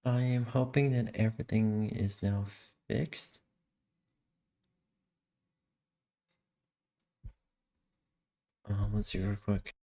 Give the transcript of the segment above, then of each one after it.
I am hoping that everything is now fixed. Let's see real quick.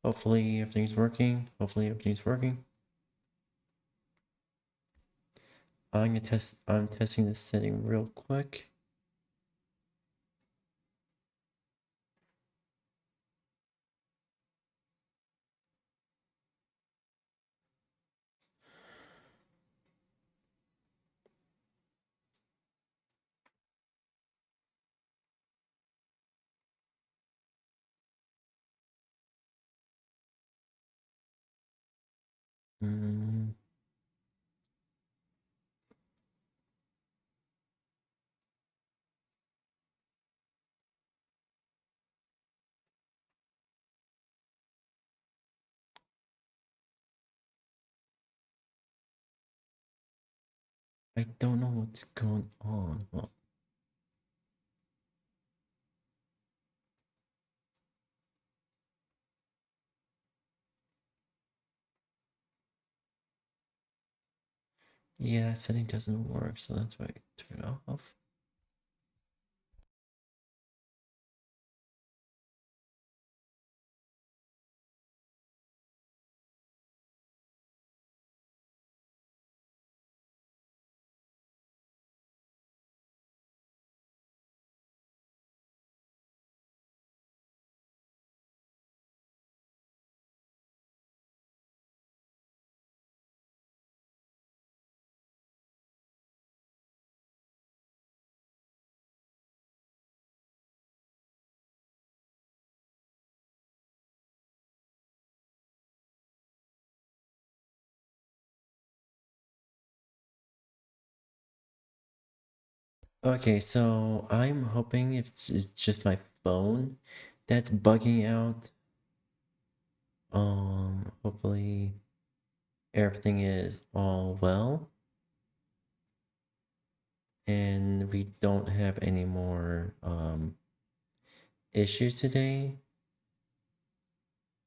Hopefully everything's working. I'm testing this setting real quick. Mm, I don't know what's going on. Well, yeah, that setting doesn't work, so that's why I turn it off. Okay, so I'm hoping if it's just my phone that's bugging out. Hopefully everything is all well and we don't have any more issues today.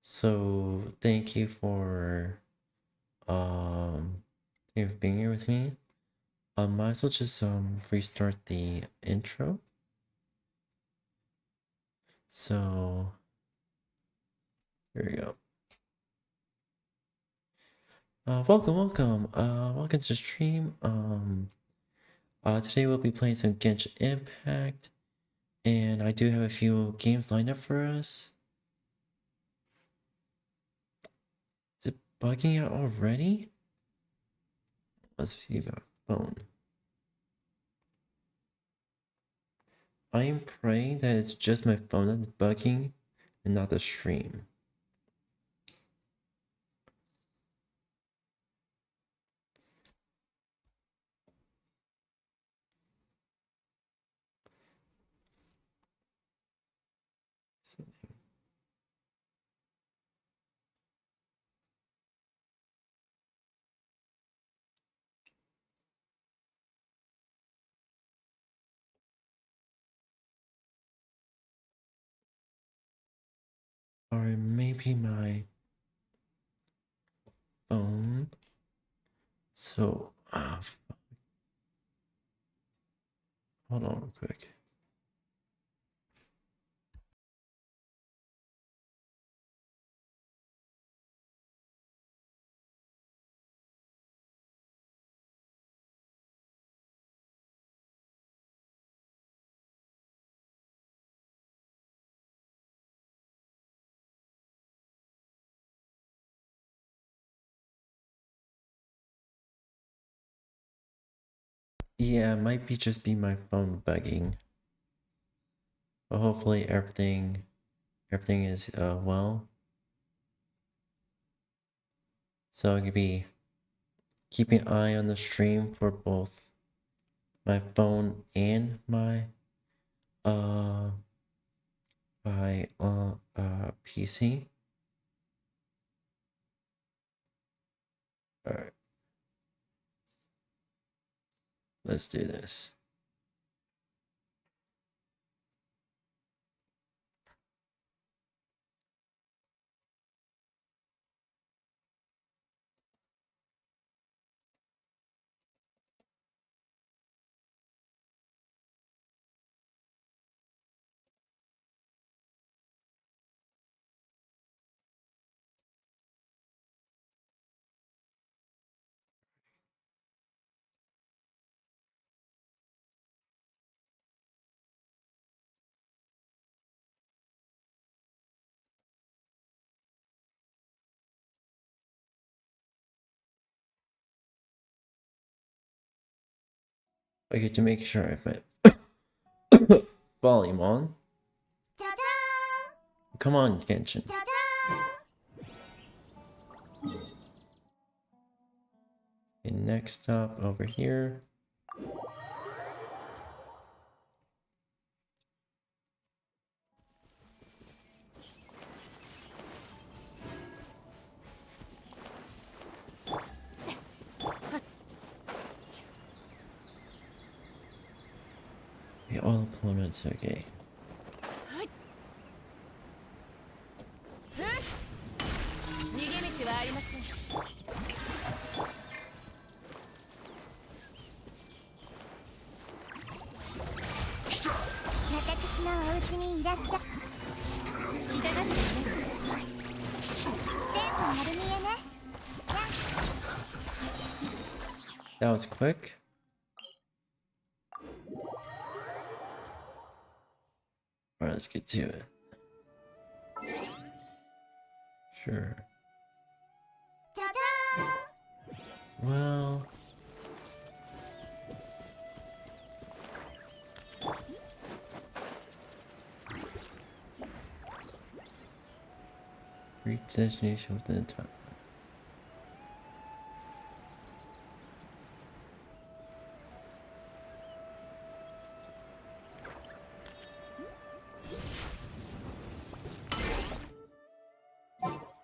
So thank you for being here with me. Might as well just restart the intro. So here we go. Welcome to the stream. Today we'll be playing some Genshin Impact, and I do have a few games lined up for us. Is it bugging out already? Let's see about phone. I am praying that it's just my phone that's bugging and not the stream. Or maybe my phone. So, hold on real quick. Yeah, it might be just be my phone bugging. But hopefully everything is well. So I could be keeping an eye on the stream for both my phone and my PC. All right, let's do this. Okay, to make sure I have my volume on. Come on, Genshin. Okay, next stop over here. Okay, all opponents, okay. That was quick. Alright, let's get to it. Sure. Well... reach destination within the time.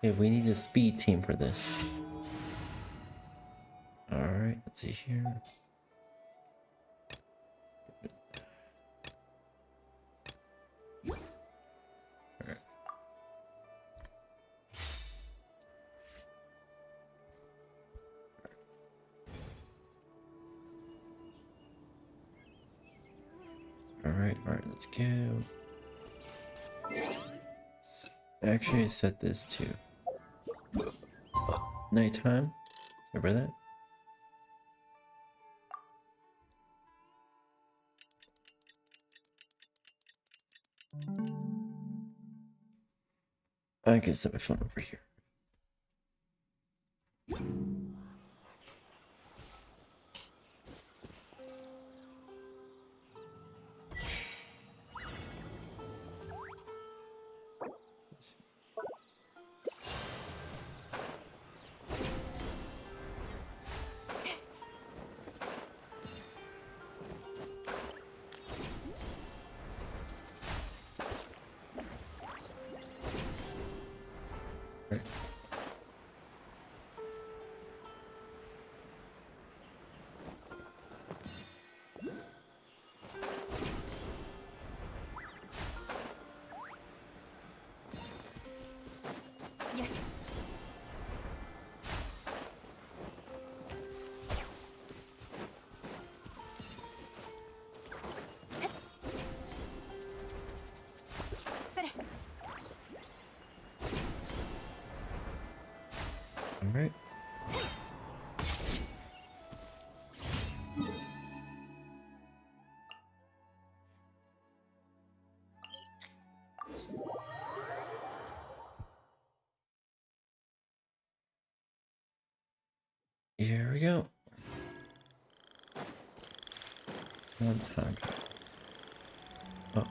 Okay, we need a speed team for this. Alright, let's see here. Alright, let's go. Actually, I set this to nighttime. Remember that? I can set my phone over here. Right. Yes. Alright. Here we go. One time. Oh.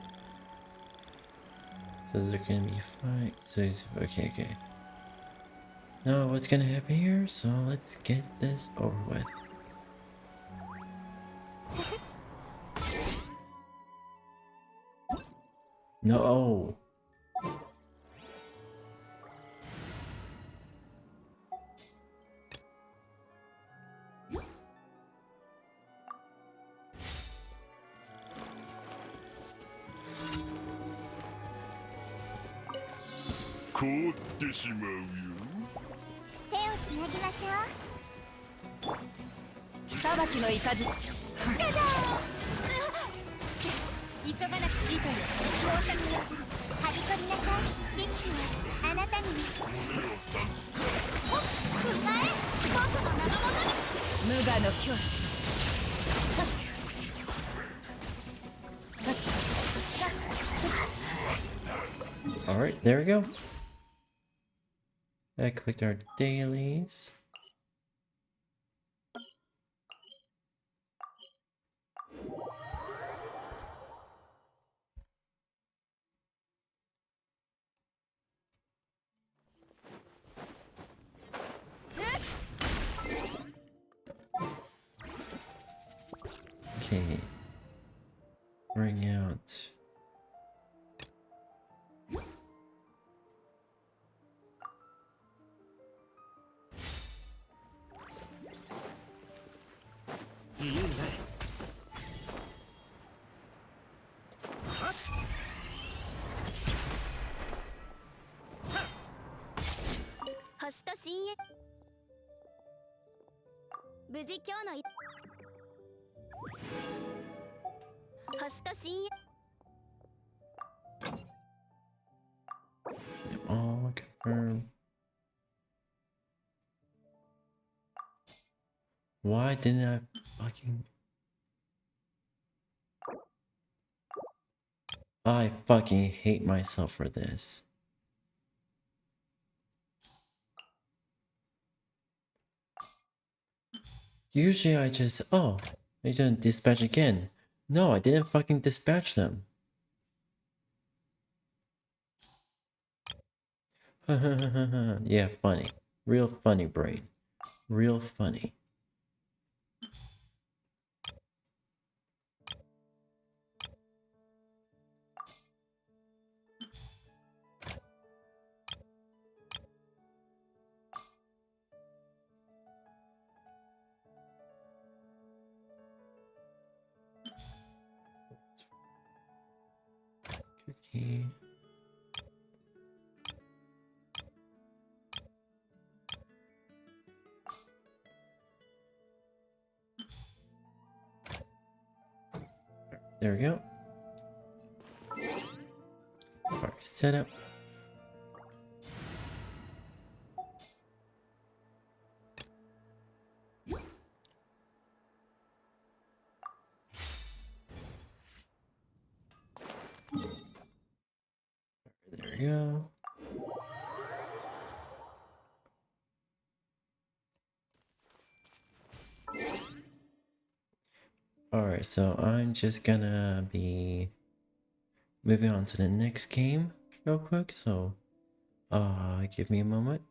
So there can be fight. So he's okay. know what's gonna happen here, so let's get this over with. No. Alright, there we go. I clicked our dailies. Okay. Bring out. All confirm. Why didn't I fucking... I fucking hate myself for this. Usually I just... Oh, I didn't dispatch again. No, I didn't fucking dispatch them. Yeah, funny. Real funny, brain. Real funny. Cookie. There we go. Park setup. There we go. Alright, so I'm just gonna be moving on to the next game real quick, so give me a moment.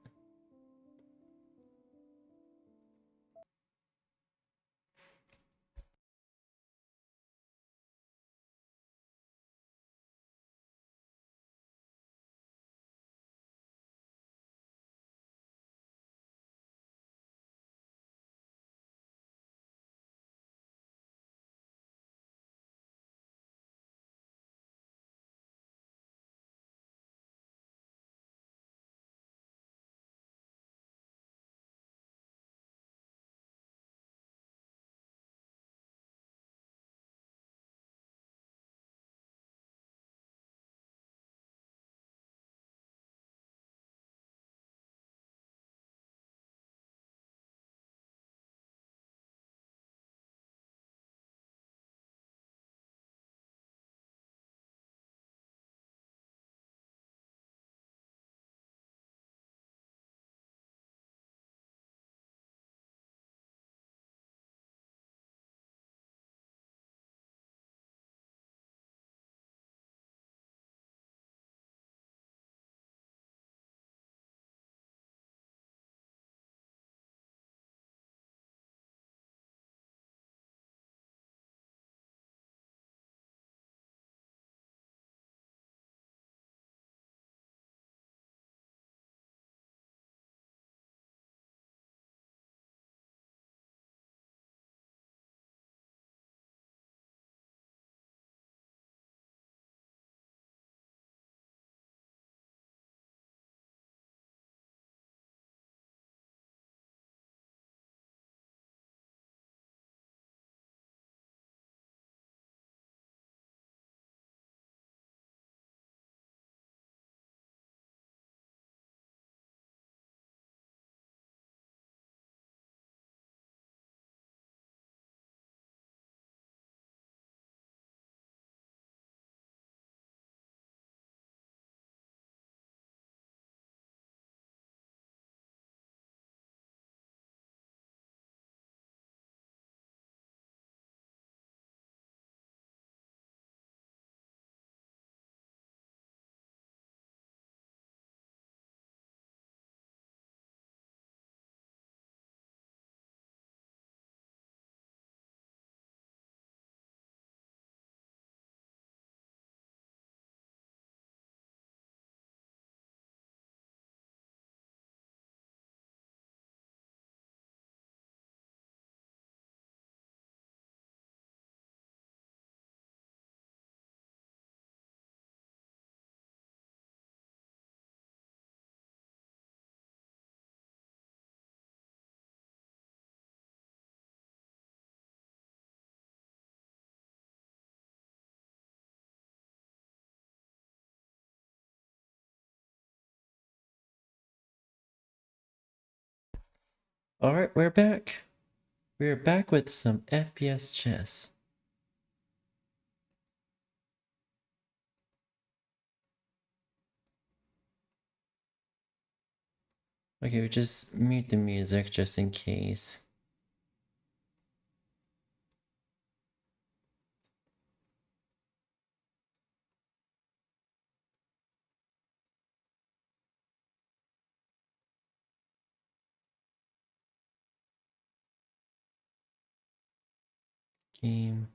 Alright, we're back. We're back with some FPS chess. Okay, we just mute the music just in case. Game.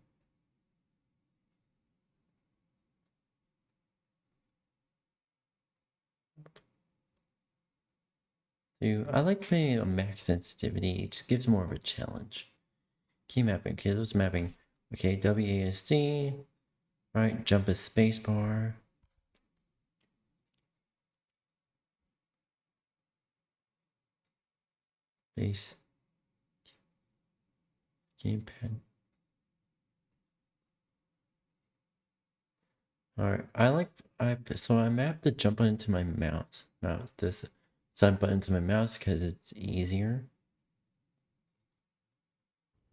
Dude, I like playing a max sensitivity. It just gives more of a challenge. Key mapping. Okay, those mapping. Okay, WASD. Right, jump a spacebar. Base. Gamepad. Alright, so I mapped the jump button to my mouse. This side button to my mouse because it's easier.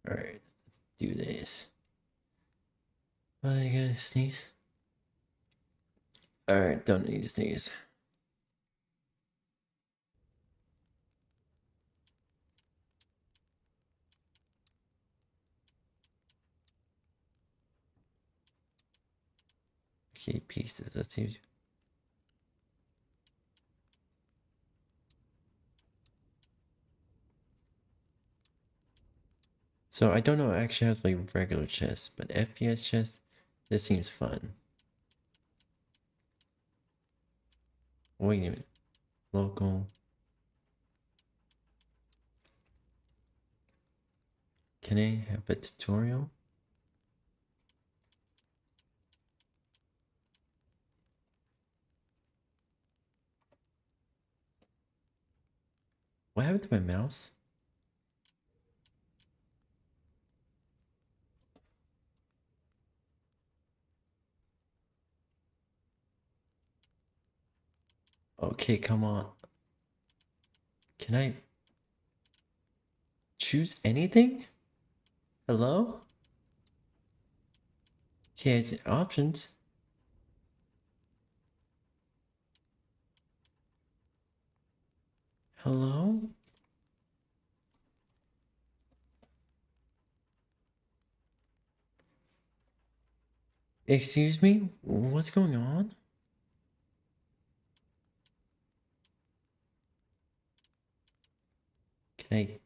Alright, let's do this. I gotta sneeze. Alright, don't need to sneeze. Okay, pieces. Let's see. So I don't know actually how to play regular chess, but FPS chess, this seems fun. Wait a minute. Local. Can I have a tutorial? What happened to my mouse? Okay, come on. Can I choose anything? Hello? Okay, it's options. Hello? Excuse me? What's going on? Can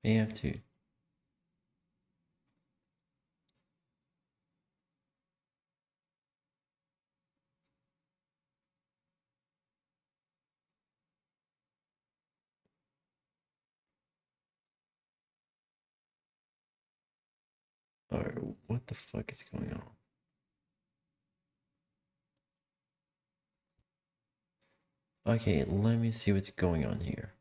I have to? Or what the fuck is going on? Okay, let me see what's going on here.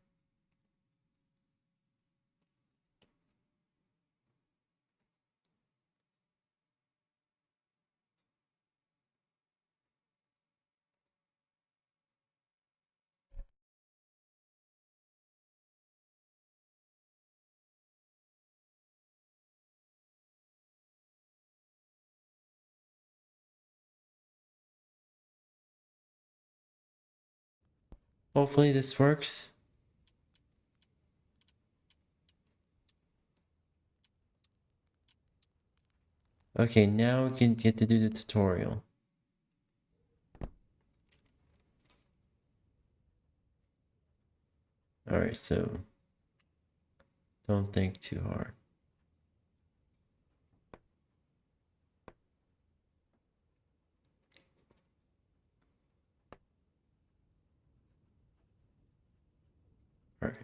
Hopefully this works. Okay, now we can get to do the tutorial. Alright, so don't think too hard. Alright.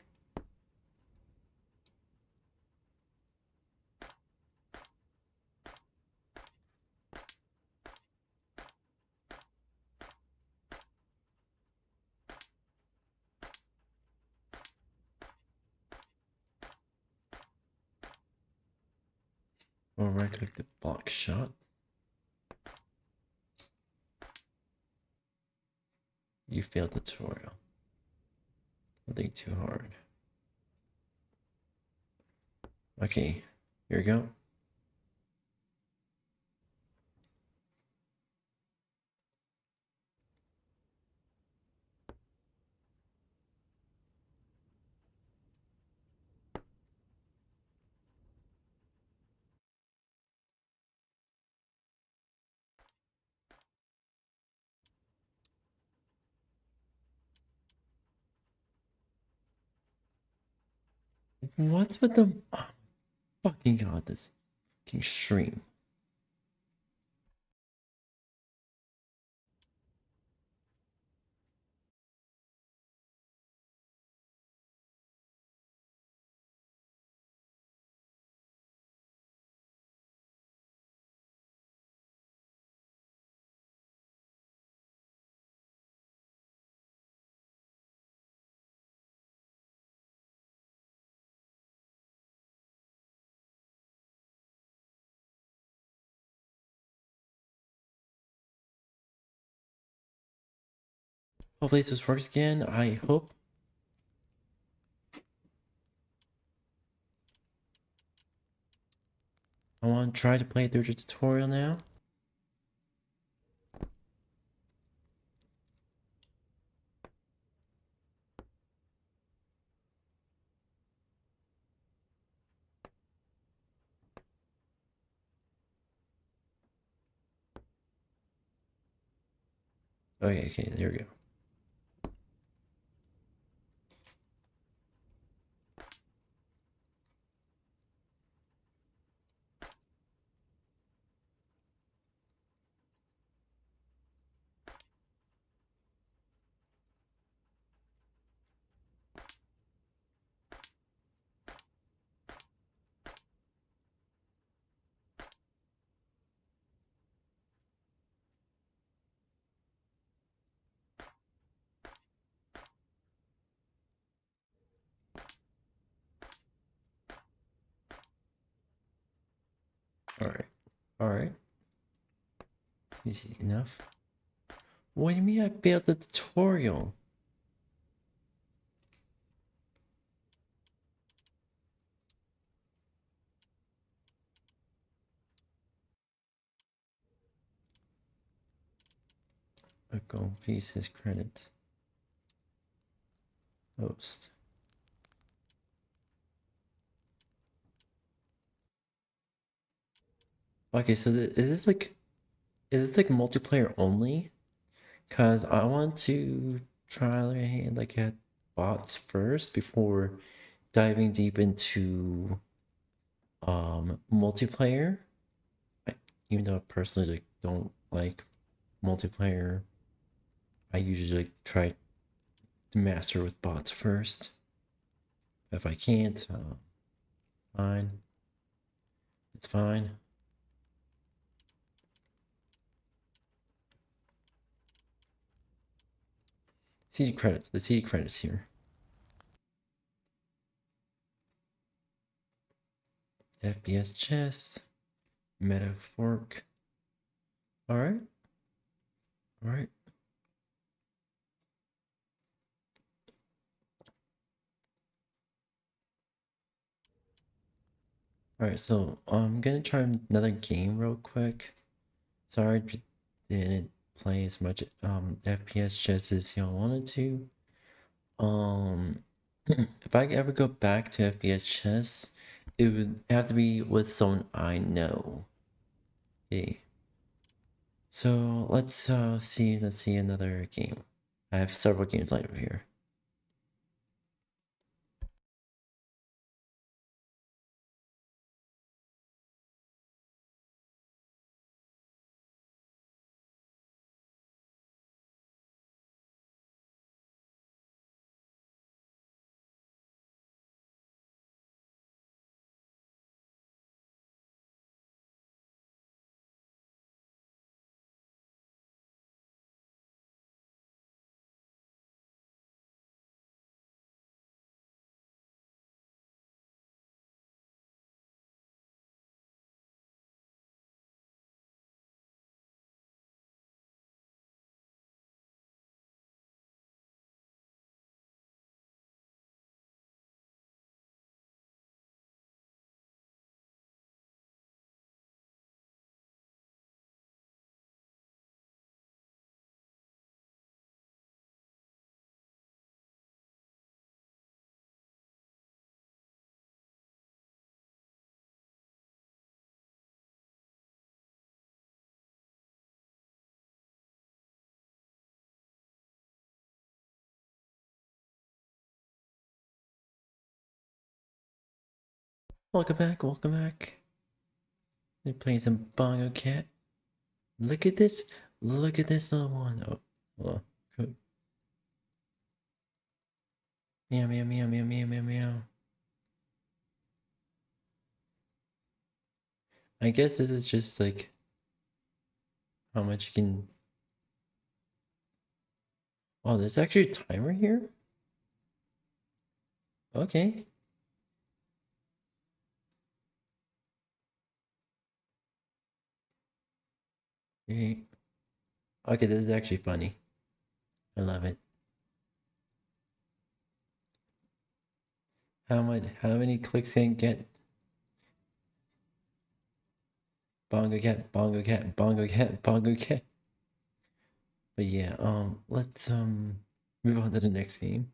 Or right click the box shot. You failed the tutorial. Nothing too hard. Okay, here we go. What's with the fucking god, this fucking stream. Hopefully this works again. I hope. I want to try to play through the tutorial now. Okay, there we go. Alright. Easy enough. What do you mean I failed the tutorial? A gold piece is credit. Host. Okay, so is this like multiplayer only? Cause I want to try like at bots first before diving deep into multiplayer. Even though I personally like, don't like multiplayer, I usually like, try to master with bots first. If I can't, fine. It's fine. CD credits. The CD credits here. FPS chest. Meta fork. Alright. Alright. Alright, so I'm gonna try another game real quick. Sorry I didn't play as much FPS chess as y'all wanted to. If I ever go back to FPS chess, it would have to be with someone I know. Okay. So let's see another game. I have several games lined up here. Welcome back, welcome back. They're playing some Bongo Cat. Look at this little one. Oh, hold on. Meow, meow, meow, meow, meow, meow, meow. I guess this is just like how much you can. Oh, there's actually a timer here? Okay. Okay, okay, this is actually funny. I love it. How many clicks can it get? Bongo cat, bongo cat, bongo cat, bongo cat. But yeah, let's move on to the next game.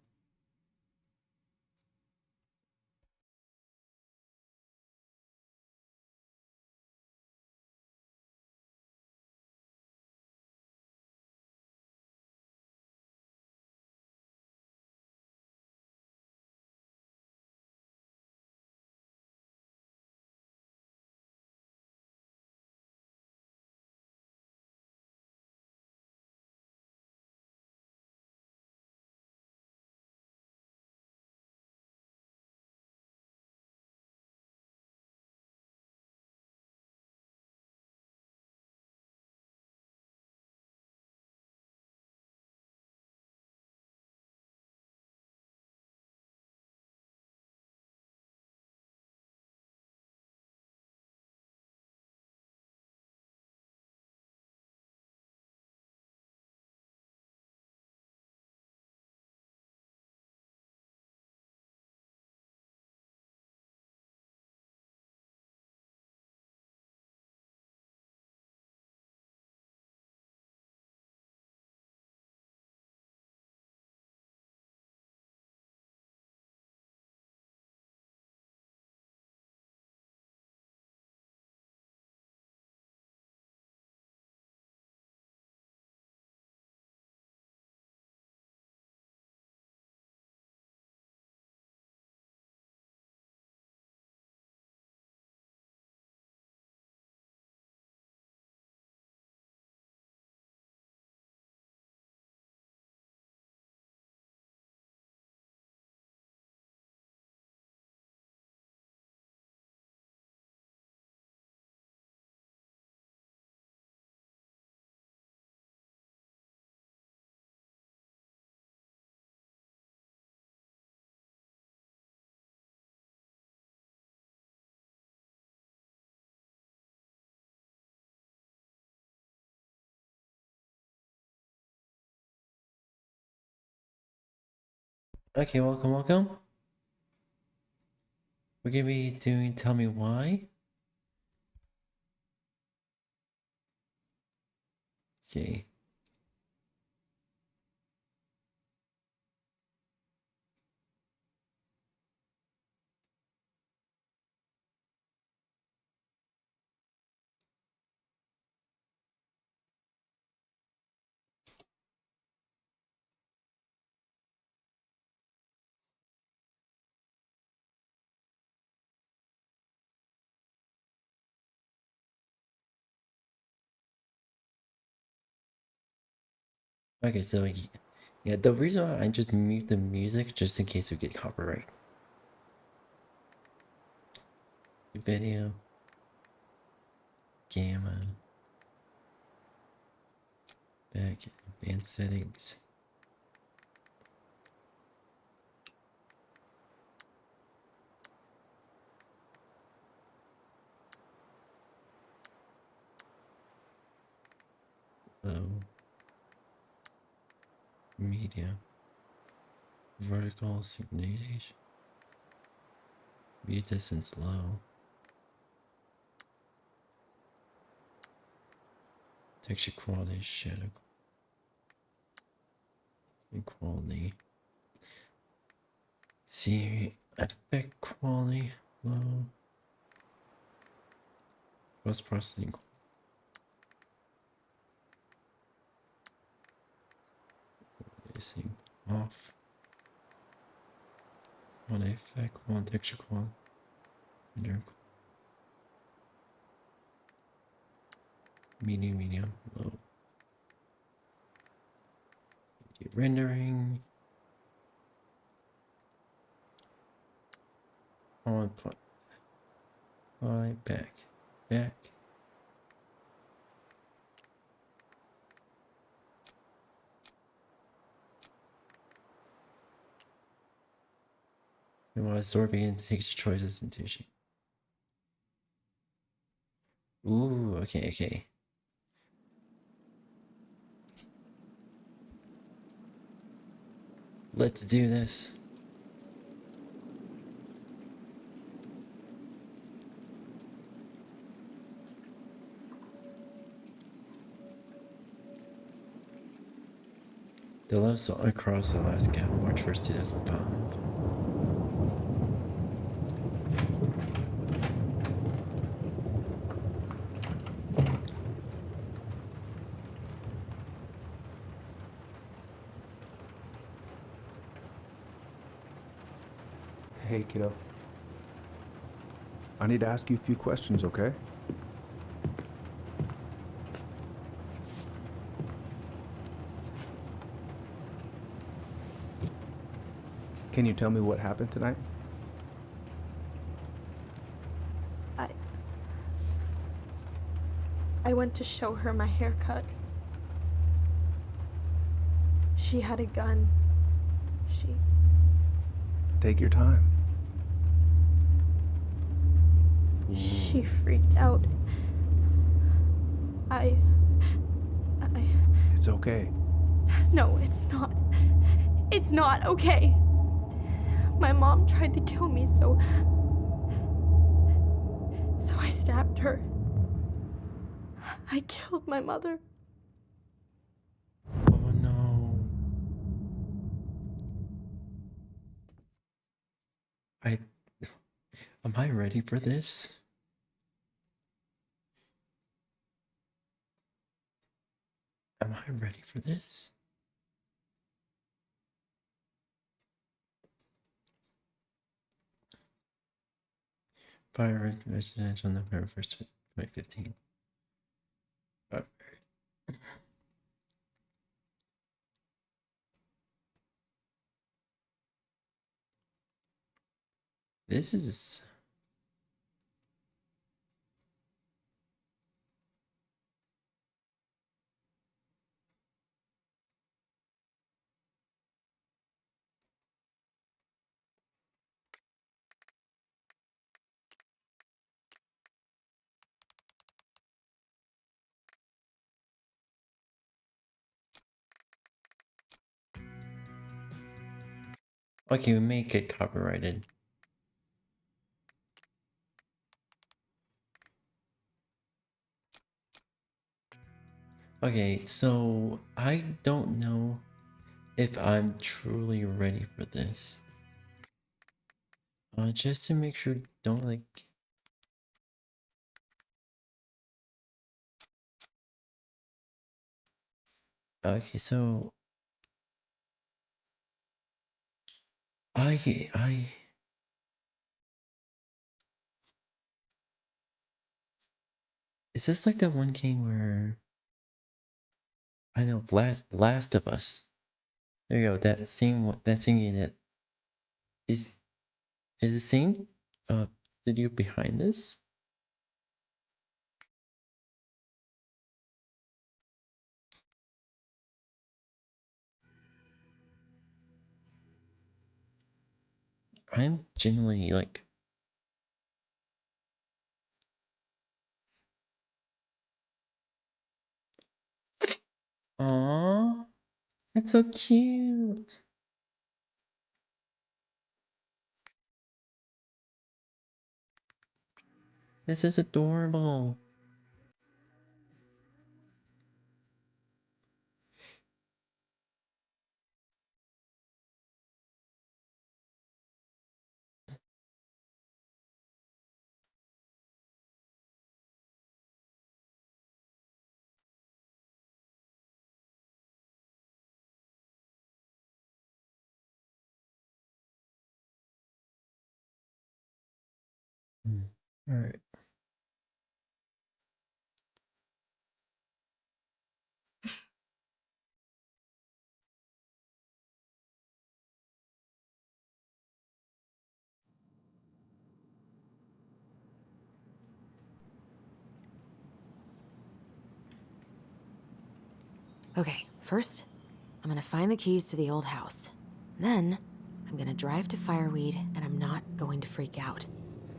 Okay, welcome, welcome. We're gonna be doing Tell Me Why. Okay. Okay, so yeah, the reason why I just mute the music just in case we get copyright. Video, gamma, back, advanced settings. Low, media, vertical synchronization, mute distance low, texture quality, shadow quality. See, effect quality low, post processing quality off, one effect, one texture quality. Render. Medium, low. Rendering. On point. Back. And while absorbing it takes your choices into shape. Ooh, okay. Let's do this. The love saw across Alaska, March 1st, 2005. Hey, kiddo. I need to ask you a few questions, okay? Can you tell me what happened tonight? I went to show her my haircut. She had a gun. Take your time. She freaked out. It's okay. No, it's not. It's not okay. My mom tried to kill me, so I stabbed her. I killed my mother. Oh no. Am I ready for this? Am I ready for this? Fire residential November 1st, 2015. This is... Okay, we make it copyrighted. Okay, so I don't know if I'm truly ready for this. Just to make sure, don't like... Okay, so... I... Is this like that one game where... I know, Last of Us. There you go, that singing that... Is the same studio behind this? I'm genuinely like... Aww, that's so cute. This is adorable. Hmm. Alright. Okay, first, I'm gonna find the keys to the old house. Then, I'm gonna drive to Fireweed, and I'm not going to freak out.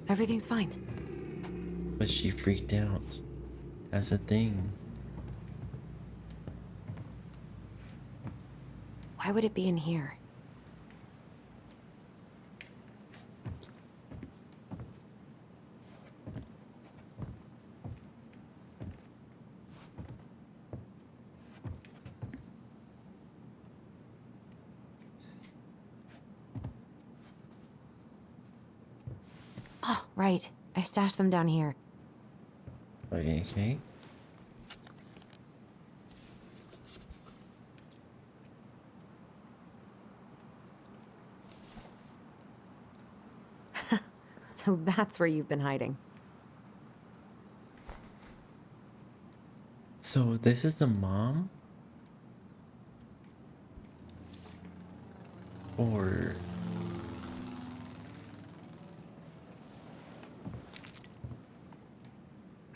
Everything's fine. But she freaked out. That's the thing. Why would it be in here? Oh, right. I stashed them down here. Okay. So that's where you've been hiding. So this is the mom? Or...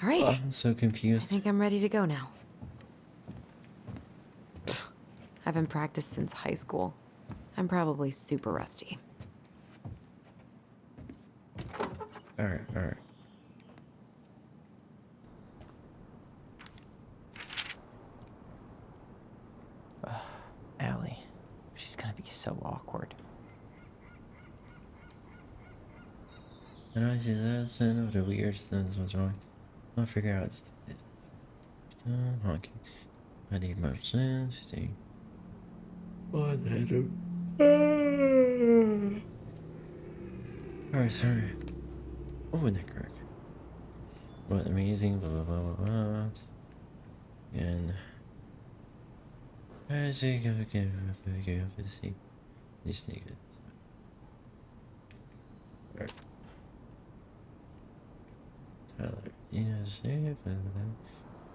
All right. I'm so I confused. think I'm ready to go now. I haven't practiced since high school. I'm probably super rusty. Alright. Allie. She's gonna be so awkward. I know she's innocent of the weird things was wrong. I'll figure out it's honking. I need more sense. See. What the hell? Alright, sorry. Oh, that correct. What amazing, blah blah blah blah blah. And I say go for the sea. These niggas. Alright. Tyler, you know, safe and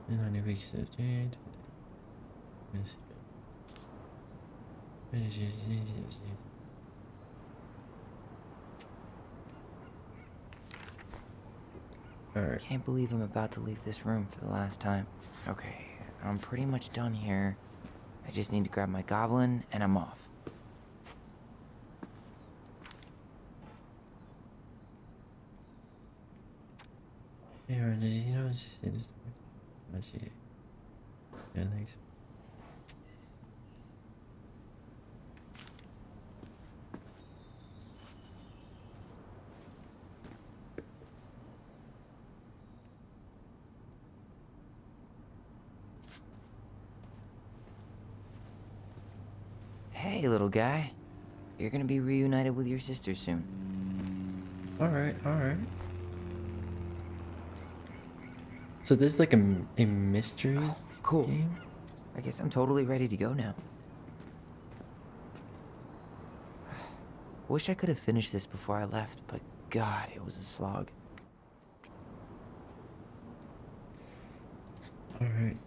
on your week 15. Alright. Can't believe I'm about to leave this room for the last time. Okay, I'm pretty much done here. I just need to grab my goblin and I'm off. Yeah, you know, I see. Yeah, thanks. Hey, little guy. You're gonna be reunited with your sister soon. Alright. So this is like a mystery Cool. game? I guess I'm totally ready to go now. Wish I could have finished this before I left, but God, it was a slog. Alright.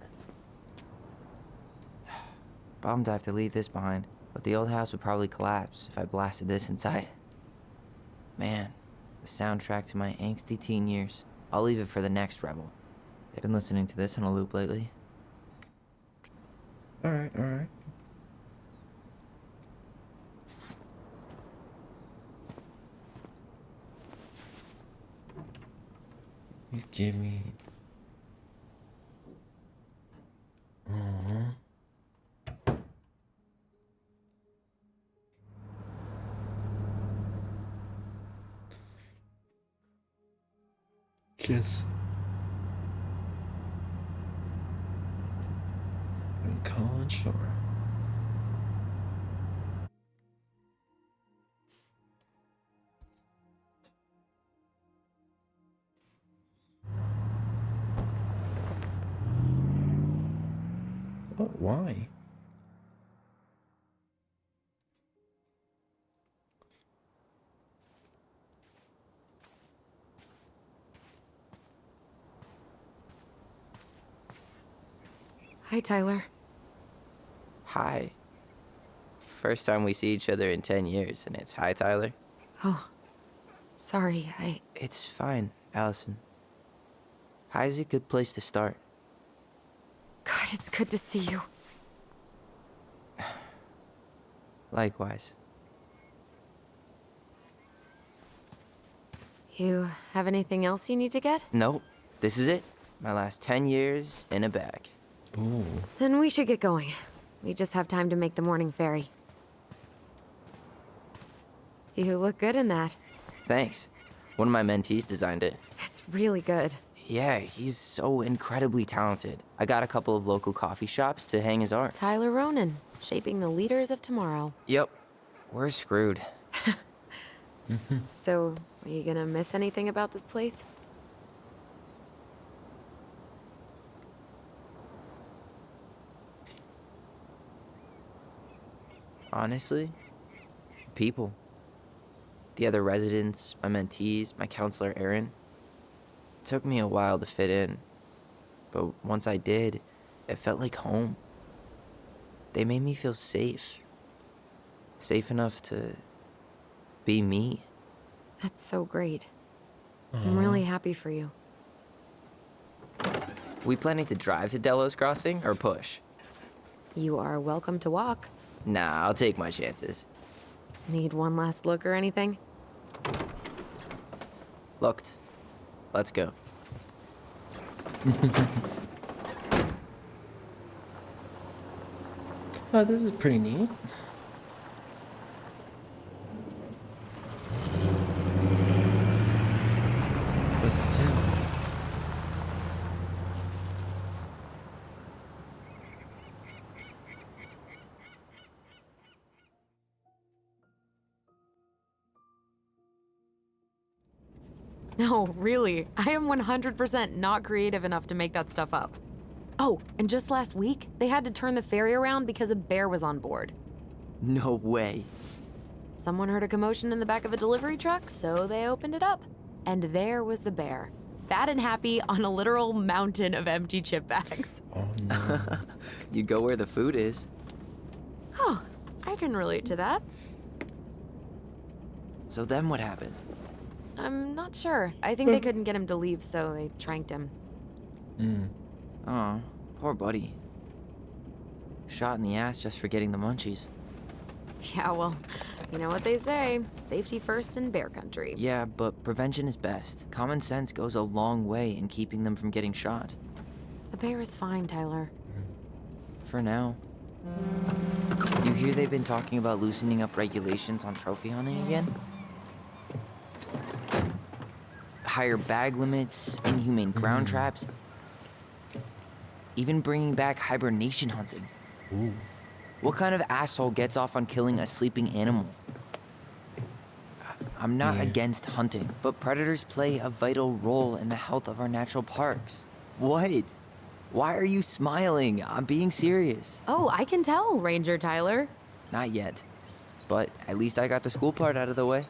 Bummed I have to leave this behind, but the old house would probably collapse if I blasted this inside. Man, the soundtrack to my angsty teen years. I'll leave it for the next Rebel. I've been listening to this on a loop lately. Alright. Please give me... Aww. Kiss. In college or... What? Why? Hi, Tyler. Hi. First time we see each other in 10 years, and it's hi, Tyler. Oh, sorry, It's fine, Allison. Hi's a good place to start. God, it's good to see you. Likewise. You have anything else you need to get? Nope, this is it. My last 10 years in a bag. Ooh. Then we should get going. We just have time to make the morning ferry. You look good in that. Thanks. One of my mentees designed it. It's really good. Yeah, he's so incredibly talented. I got a couple of local coffee shops to hang his art. Tyler Ronan, shaping the leaders of tomorrow. Yep, we're screwed. So, are you gonna miss anything about this place? Honestly, people. The other residents, my mentees, my counselor Aaron. It took me a while to fit in, but once I did, it felt like home. They made me feel safe. Safe enough to be me. That's so great. I'm really happy for you. We planning to drive to Delos Crossing or push? You are welcome to walk. Nah, I'll take my chances. Need one last look or anything? Looked. Let's go. Oh, this is pretty neat. But still. No, really. I am 100% not creative enough to make that stuff up. Oh, and just last week, they had to turn the ferry around because a bear was on board. No way. Someone heard a commotion in the back of a delivery truck, so they opened it up. And there was the bear, fat and happy on a literal mountain of empty chip bags. Oh no. You go where the food is. Oh, I can relate to that. So then what happened? I'm not sure. I think they couldn't get him to leave, so they tranked him. Oh, poor buddy. Shot in the ass just for getting the munchies. Yeah, well, you know what they say. Safety first in bear country. Yeah, but prevention is best. Common sense goes a long way in keeping them from getting shot. The bear is fine, Tyler. For now. You hear they've been talking about loosening up regulations on trophy hunting again? Higher bag limits, inhumane ground traps, even bringing back hibernation hunting. Ooh. What kind of asshole gets off on killing a sleeping animal? I'm not Yeah. against hunting, but predators play a vital role in the health of our natural parks. What? Why are you smiling? I'm being serious. Oh, I can tell, Ranger Tyler. Not yet. But at least I got the school part out of the way.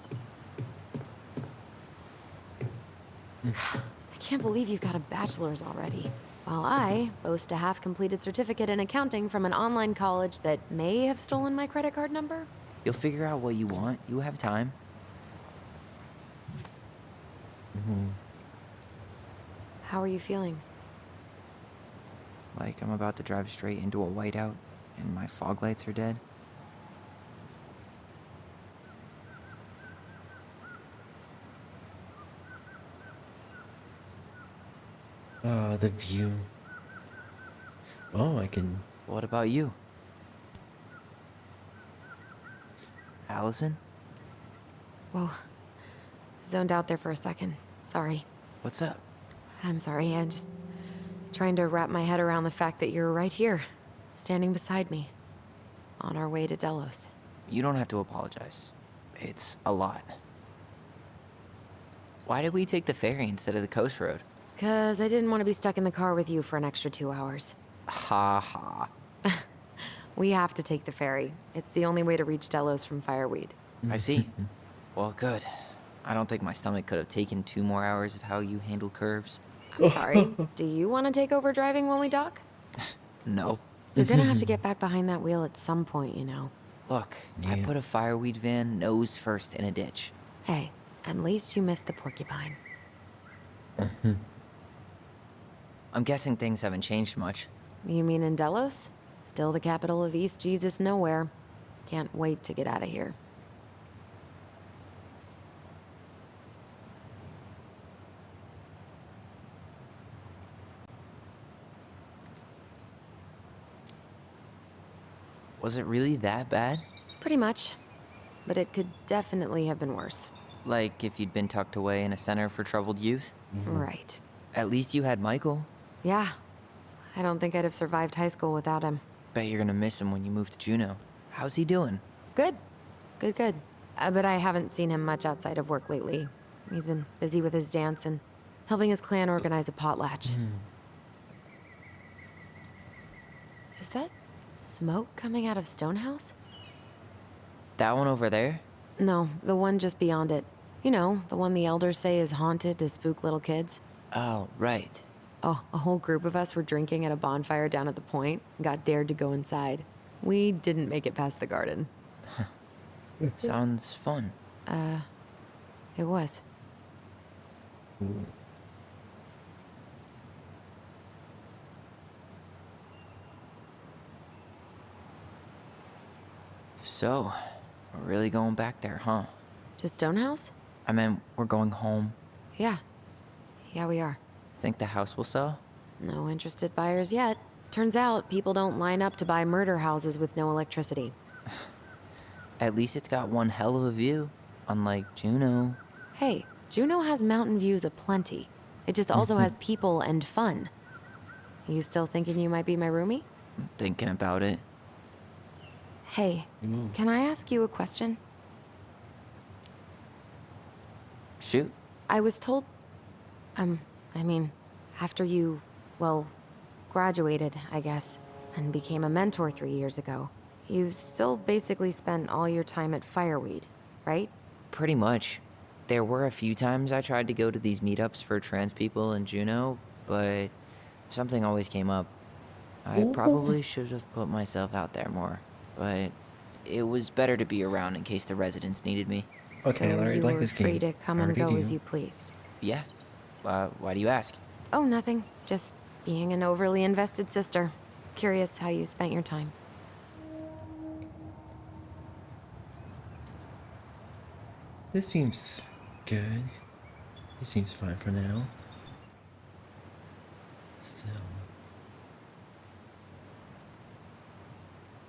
I can't believe you've got a bachelor's already. While I boast a half-completed certificate in accounting from an online college that may have stolen my credit card number. You'll figure out what you want. You have time. How are you feeling? Like I'm about to drive straight into a whiteout and my fog lights are dead. Ah, the view. Oh, I can. What about you? Allison? Whoa. Zoned out there for a second. Sorry. What's up? I'm sorry. I'm just trying to wrap my head around the fact that you're right here, standing beside me, on our way to Delos. You don't have to apologize. It's a lot. Why did we take the ferry instead of the coast road? 'Cause I didn't want to be stuck in the car with you for an extra 2 hours. Ha ha. We have to take the ferry. It's the only way to reach Delos from Fireweed. I see. Well, good. I don't think my stomach could have taken 2 more hours of how you handle curves. I'm sorry. Do you want to take over driving when we dock? No. You're gonna have to get back behind that wheel at some point, you know. Look, I Yeah. put a fireweed van nose first in a ditch. Hey, at least you missed the porcupine. I'm guessing things haven't changed much. You mean in Delos? Still the capital of East Jesus Nowhere. Can't wait to get out of here. Was it really that bad? Pretty much. But it could definitely have been worse. Like if you'd been tucked away in a center for troubled youth? Right. At least you had Michael. Yeah. I don't think I'd have survived high school without him. Bet you're gonna miss him when you move to Juneau. How's he doing? Good. Good. But I haven't seen him much outside of work lately. He's been busy with his dance and helping his clan organize a potlatch. Is that smoke coming out of Stonehouse? That one over there? No, the one just beyond it. You know, the one the elders say is haunted to spook little kids. Oh, right. Oh, a whole group of us were drinking at a bonfire down at the point and got dared to go inside. We didn't make it past the garden. Sounds fun. It was. Ooh. So, we're really going back there, huh? To Stonehouse? I mean, we're going home. Yeah. Yeah, we are. Think the house will sell? No interested buyers yet. Turns out people don't line up to buy murder houses with no electricity. At least it's got one hell of a view. Unlike Juneau. Hey, Juneau has mountain views aplenty. It just also has people and fun. You still thinking you might be my roomie? I'm thinking about it. Hey, Ooh. can I ask you a question? Shoot. I was told... after you, well, graduated, I guess, and became a mentor 3 years ago, you still basically spent all your time at Fireweed, right? Pretty much. There were a few times I tried to go to these meetups for trans people in Juneau, but something always came up. I probably should have put myself out there more, but it was better to be around in case the residents needed me. Okay, I so already you like were this free game. to come I and already go as do. you pleased. Yeah? Why do you ask? Oh, nothing. Just being an overly invested sister. Curious how you spent your time. This seems good. This seems fine for now. Still.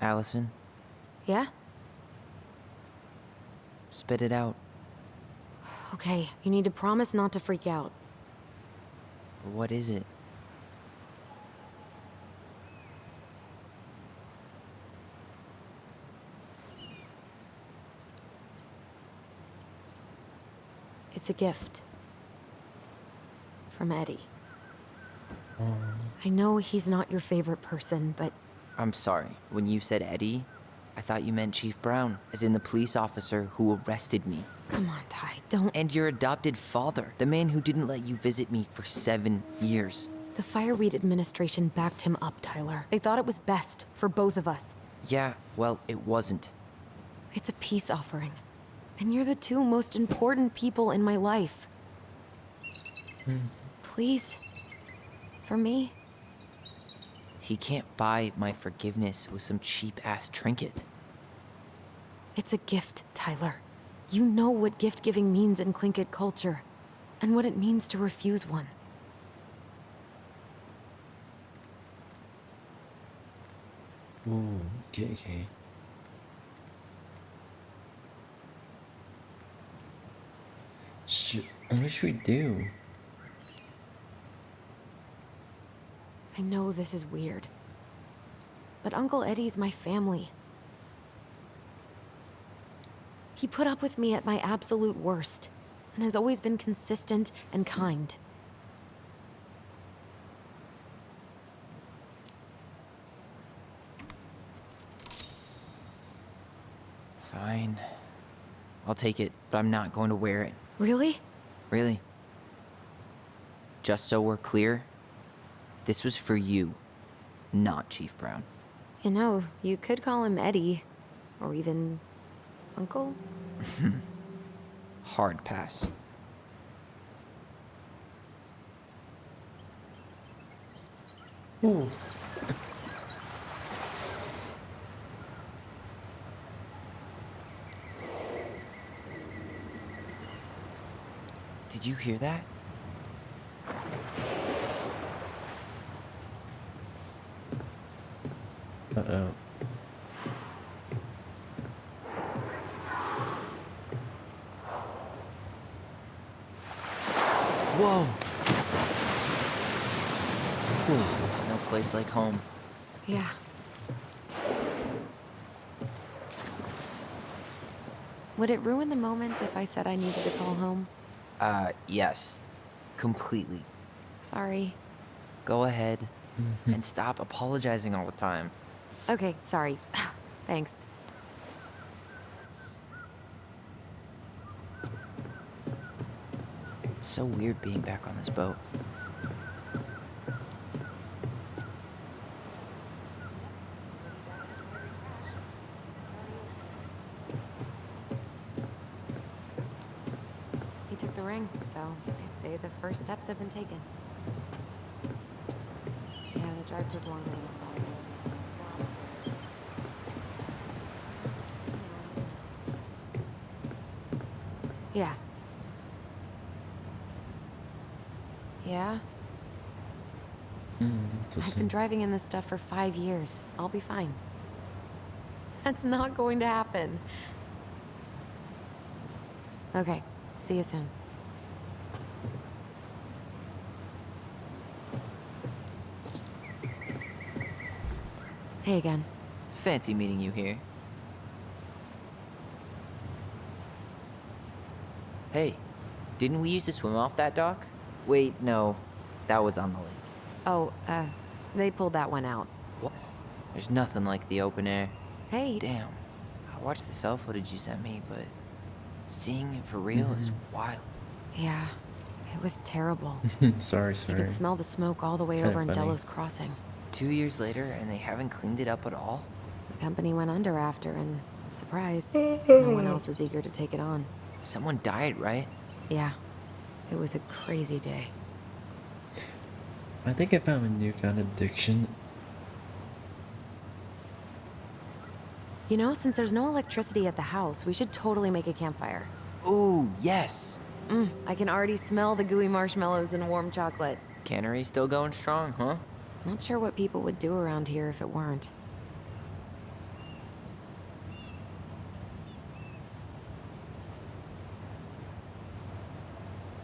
Allison, Yeah? spit it out. Okay, you need to promise not to freak out. What is it? It's a gift. From Eddie. Oh, I know he's not your favorite person, but I'm sorry. When you said Eddie, I thought you meant Chief Brown, as in the police officer who arrested me. come on, Ty, don't... And your adopted father, the man who didn't let you visit me for 7 years. The Fireweed administration backed him up, Tyler. They thought it was best for both of us. Yeah, well, it wasn't. It's a peace offering. And you're the two most important people in my life. Please. For me. He can't buy my forgiveness with some cheap-ass trinket. It's a gift, Tyler. You know what gift-giving means in Tlingit culture. And what it means to refuse one. ooh, okay. What should we do? I know this is weird. But Uncle Eddie's my family. He put up with me at my absolute worst, and has always been consistent and kind. Fine. I'll take it, but I'm not going to wear it. Really? Really. Just so we're clear, this was for you, not Chief Brown. You know, you could call him Eddie. Or even Uncle? Hard pass. Ooh. Did you hear that? Uh-oh. Whoa! There's no place like home. Yeah. Would it ruin the moment if I said I needed to call home? Yes. Completely. Sorry. Go ahead and stop apologizing all the time. Okay, sorry. Thanks. It's so weird being back on this boat. He took the ring, so I'd say the first steps have been taken. Yeah, the drive took longer than I thought. Yeah. Yeah? It's a I've sin. been driving in this stuff for 5 years. I'll be fine. That's not going to happen. Okay, see you soon. Hey again. Fancy meeting you here. Hey, didn't we used to swim off that dock? Wait, no. That was on the lake. Oh, they pulled that one out. What? There's nothing like the open air. Hey. Damn. I watched the cell footage you sent me, but seeing it for real is wild. Yeah, it was terrible. Sorry, You sorry. could smell the smoke all the way Kinda over in funny. Delos Crossing. 2 years later, and they haven't cleaned it up at all? The company went under after, and surprise, no one else is eager to take it on. Someone died, right? Yeah, it was a crazy day. I think I found a newfound addiction. You know, since there's no electricity at the house, we should totally make a campfire. Ooh, yes! I can already smell the gooey marshmallows and warm chocolate. Cannery still going strong, huh? Not sure what people would do around here if it weren't.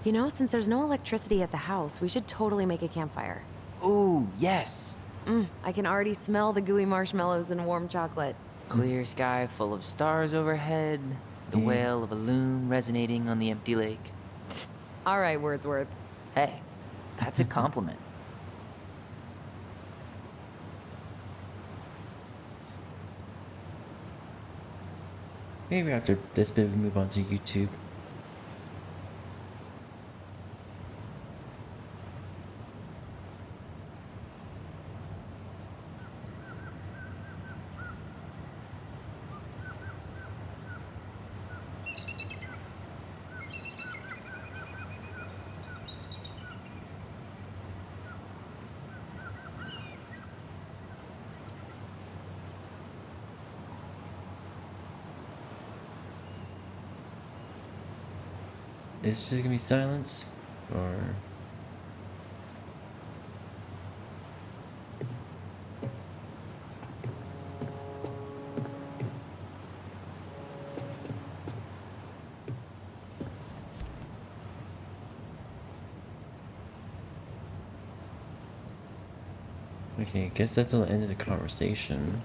You know, since there's no electricity at the house, we should totally make a campfire. Ooh, yes! I can already smell the gooey marshmallows and warm chocolate. Clear sky full of stars overhead, the wail of a loon resonating on the empty lake. All right, Wordsworth. Hey, that's a compliment. Maybe after this bit we move on to YouTube. Is just gonna be silence? Or... Okay, I guess that's the end of the conversation.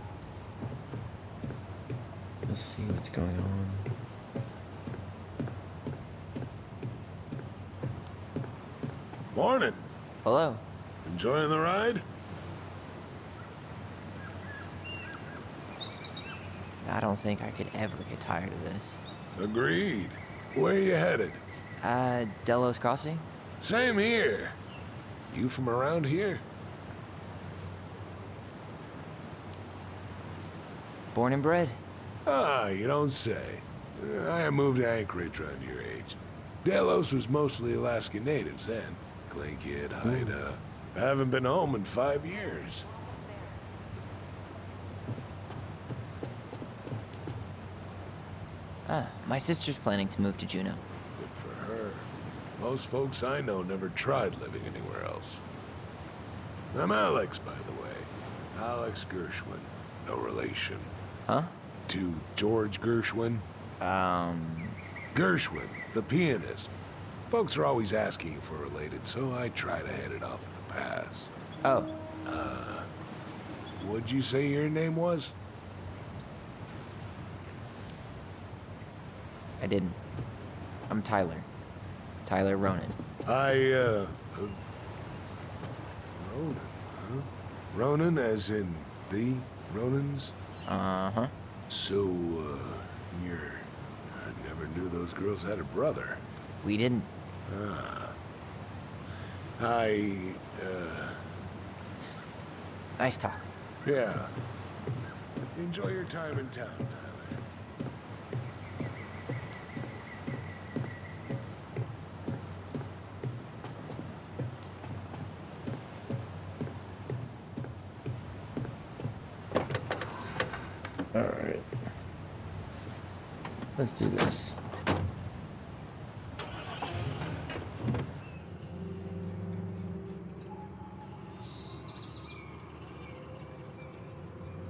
Let's see what's going on. Morning. Hello. Enjoying the ride? I don't think I could ever get tired of this. Agreed. Where you headed? Delos Crossing? Same here. You from around here? Born and bred. Ah, you don't say. I moved to Anchorage around your age. Delos was mostly Alaskan natives then. Clay Kid, Haida. I haven't been home in 5 years. Ah, my sister's planning to move to Juneau. Good for her. Most folks I know never tried living anywhere else. I'm Alex, by the way. Alex Gershwin. No relation. Huh? To George Gershwin. Gershwin, the pianist. Folks are always asking if we're related, so I try to head it off at the pass. Oh, What'd you say your name was? I didn't. I'm Tyler. Tyler Ronan. Ronan, huh? Ronan as in the Ronans? Uh-huh. So, I never knew those girls had a brother. We didn't. Nice talk. Yeah. Enjoy your time in town, Tyler. Alright. Let's do this.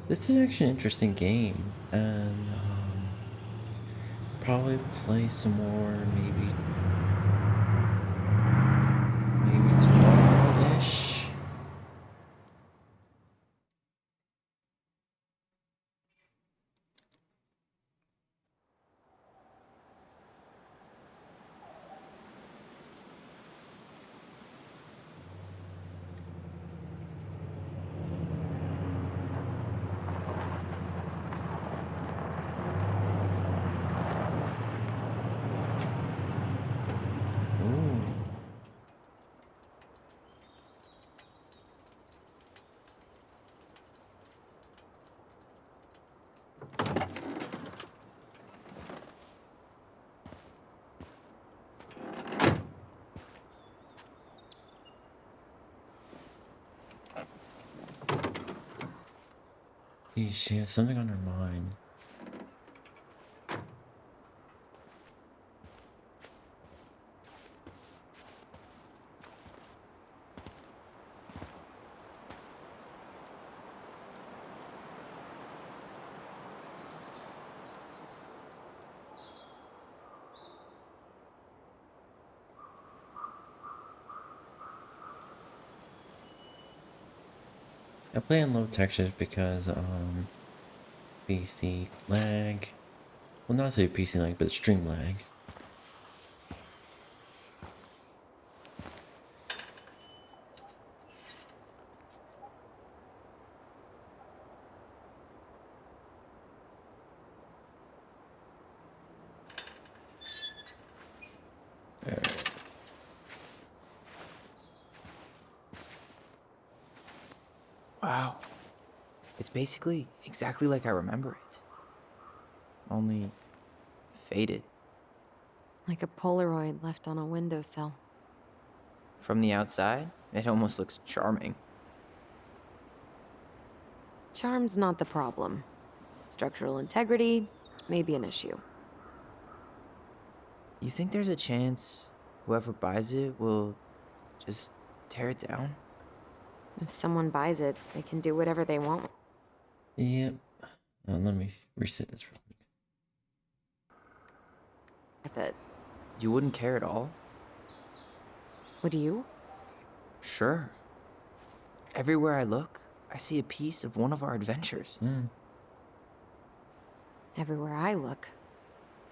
This is actually an interesting game, and probably play some more maybe tomorrow-ish. Ooh. She has something on her mind. I play on low textures because PC lag. Well, not say PC lag, but stream lag. Alright. Wow. It's basically exactly like I remember it. Only faded. Like a Polaroid left on a windowsill. From the outside, it almost looks charming. Charm's not the problem. Structural integrity may be an issue. You think there's a chance whoever buys it will just tear it down? If someone buys it, they can do whatever they want. Yep. Let me reset this real quick. With it. You wouldn't care at all? Would you? Sure. Everywhere I look, I see a piece of one of our adventures. Everywhere I look,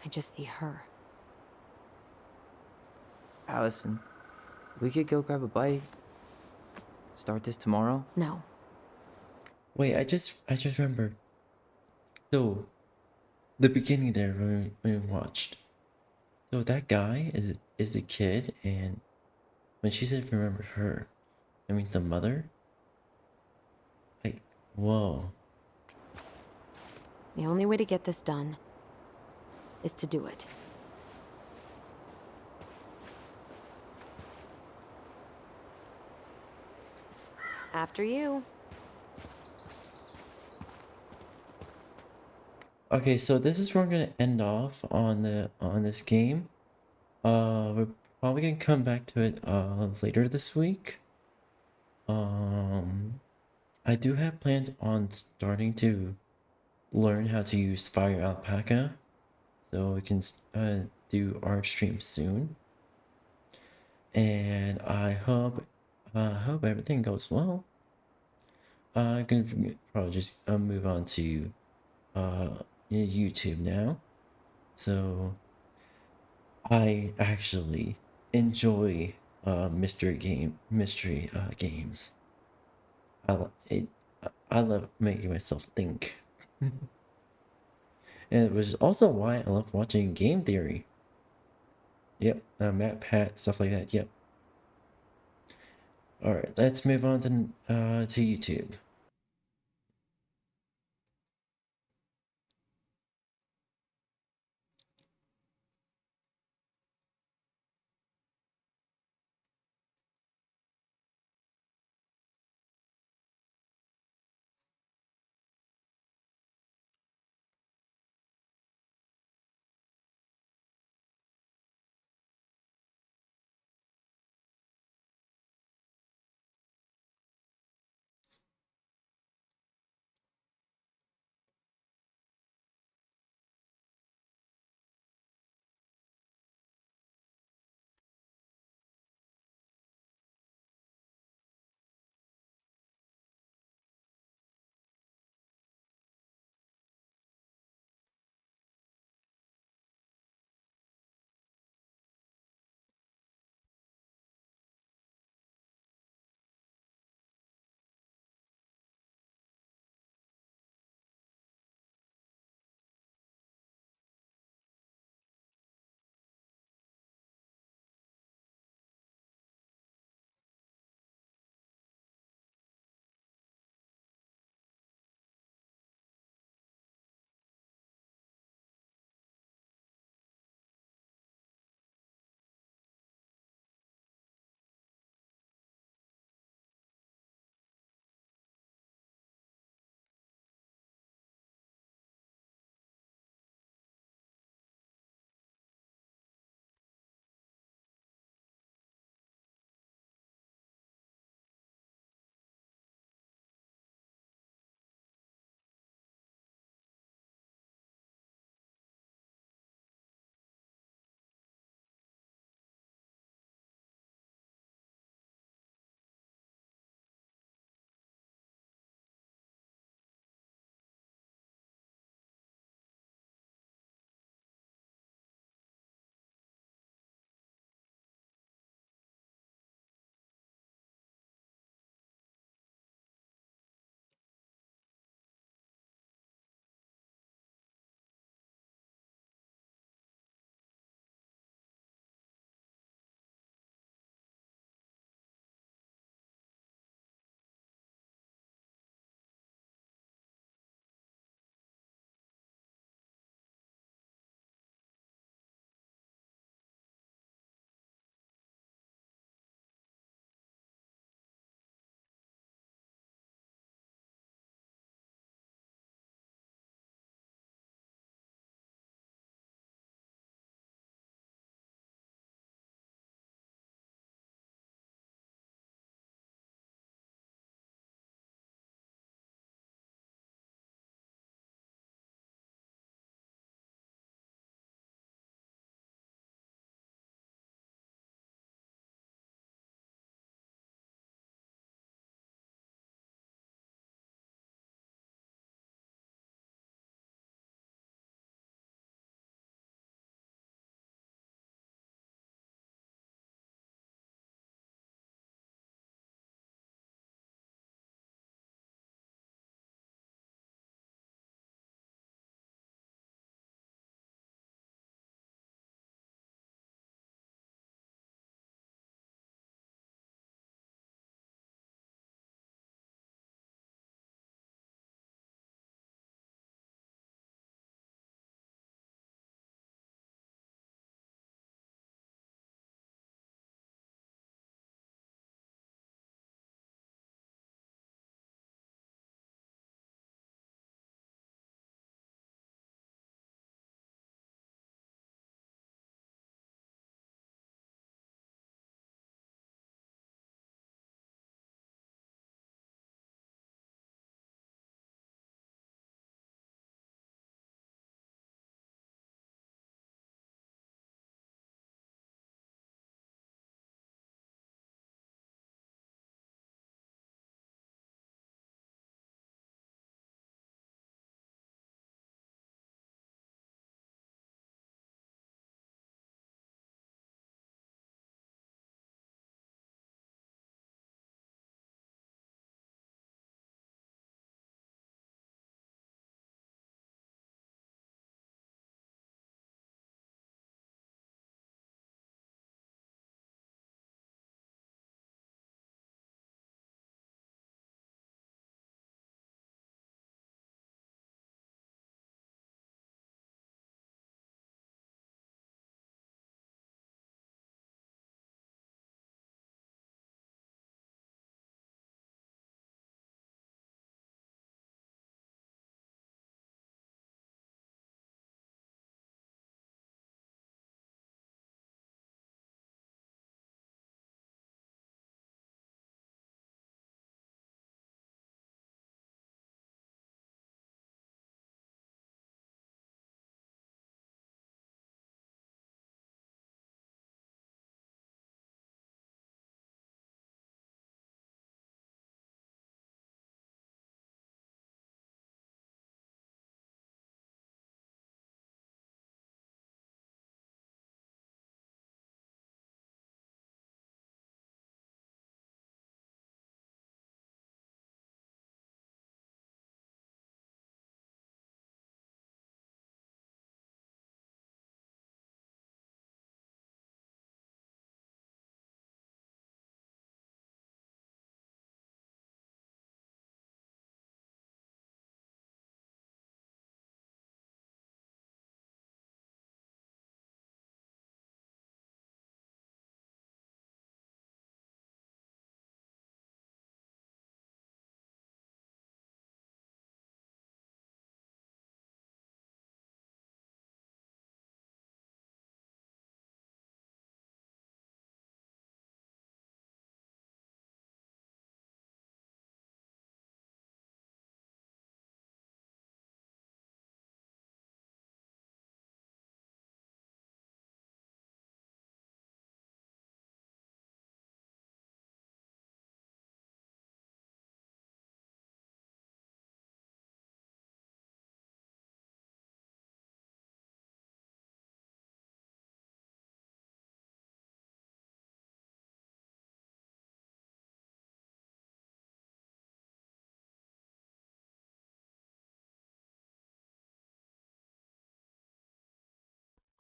I just see her. Allison, we could go grab a bite. Start this tomorrow? No. Wait, I just remembered. So, the beginning there when we watched. So that guy is the kid, and when she said remember her, I mean the mother. Like, whoa. The only way to get this done is to do it. After you. Okay, so this is where I'm gonna end off on this game. We're probably gonna come back to it later this week. I do have plans on starting to learn how to use Fire Alpaca, so we can do art stream soon. And I hope everything goes well. I can probably just move on to YouTube now. So I actually enjoy mystery games. It. I love making myself think. And it was also why I love watching game theory. Yep, Matt, Pat, stuff like that. Yep. All right, let's move on to YouTube.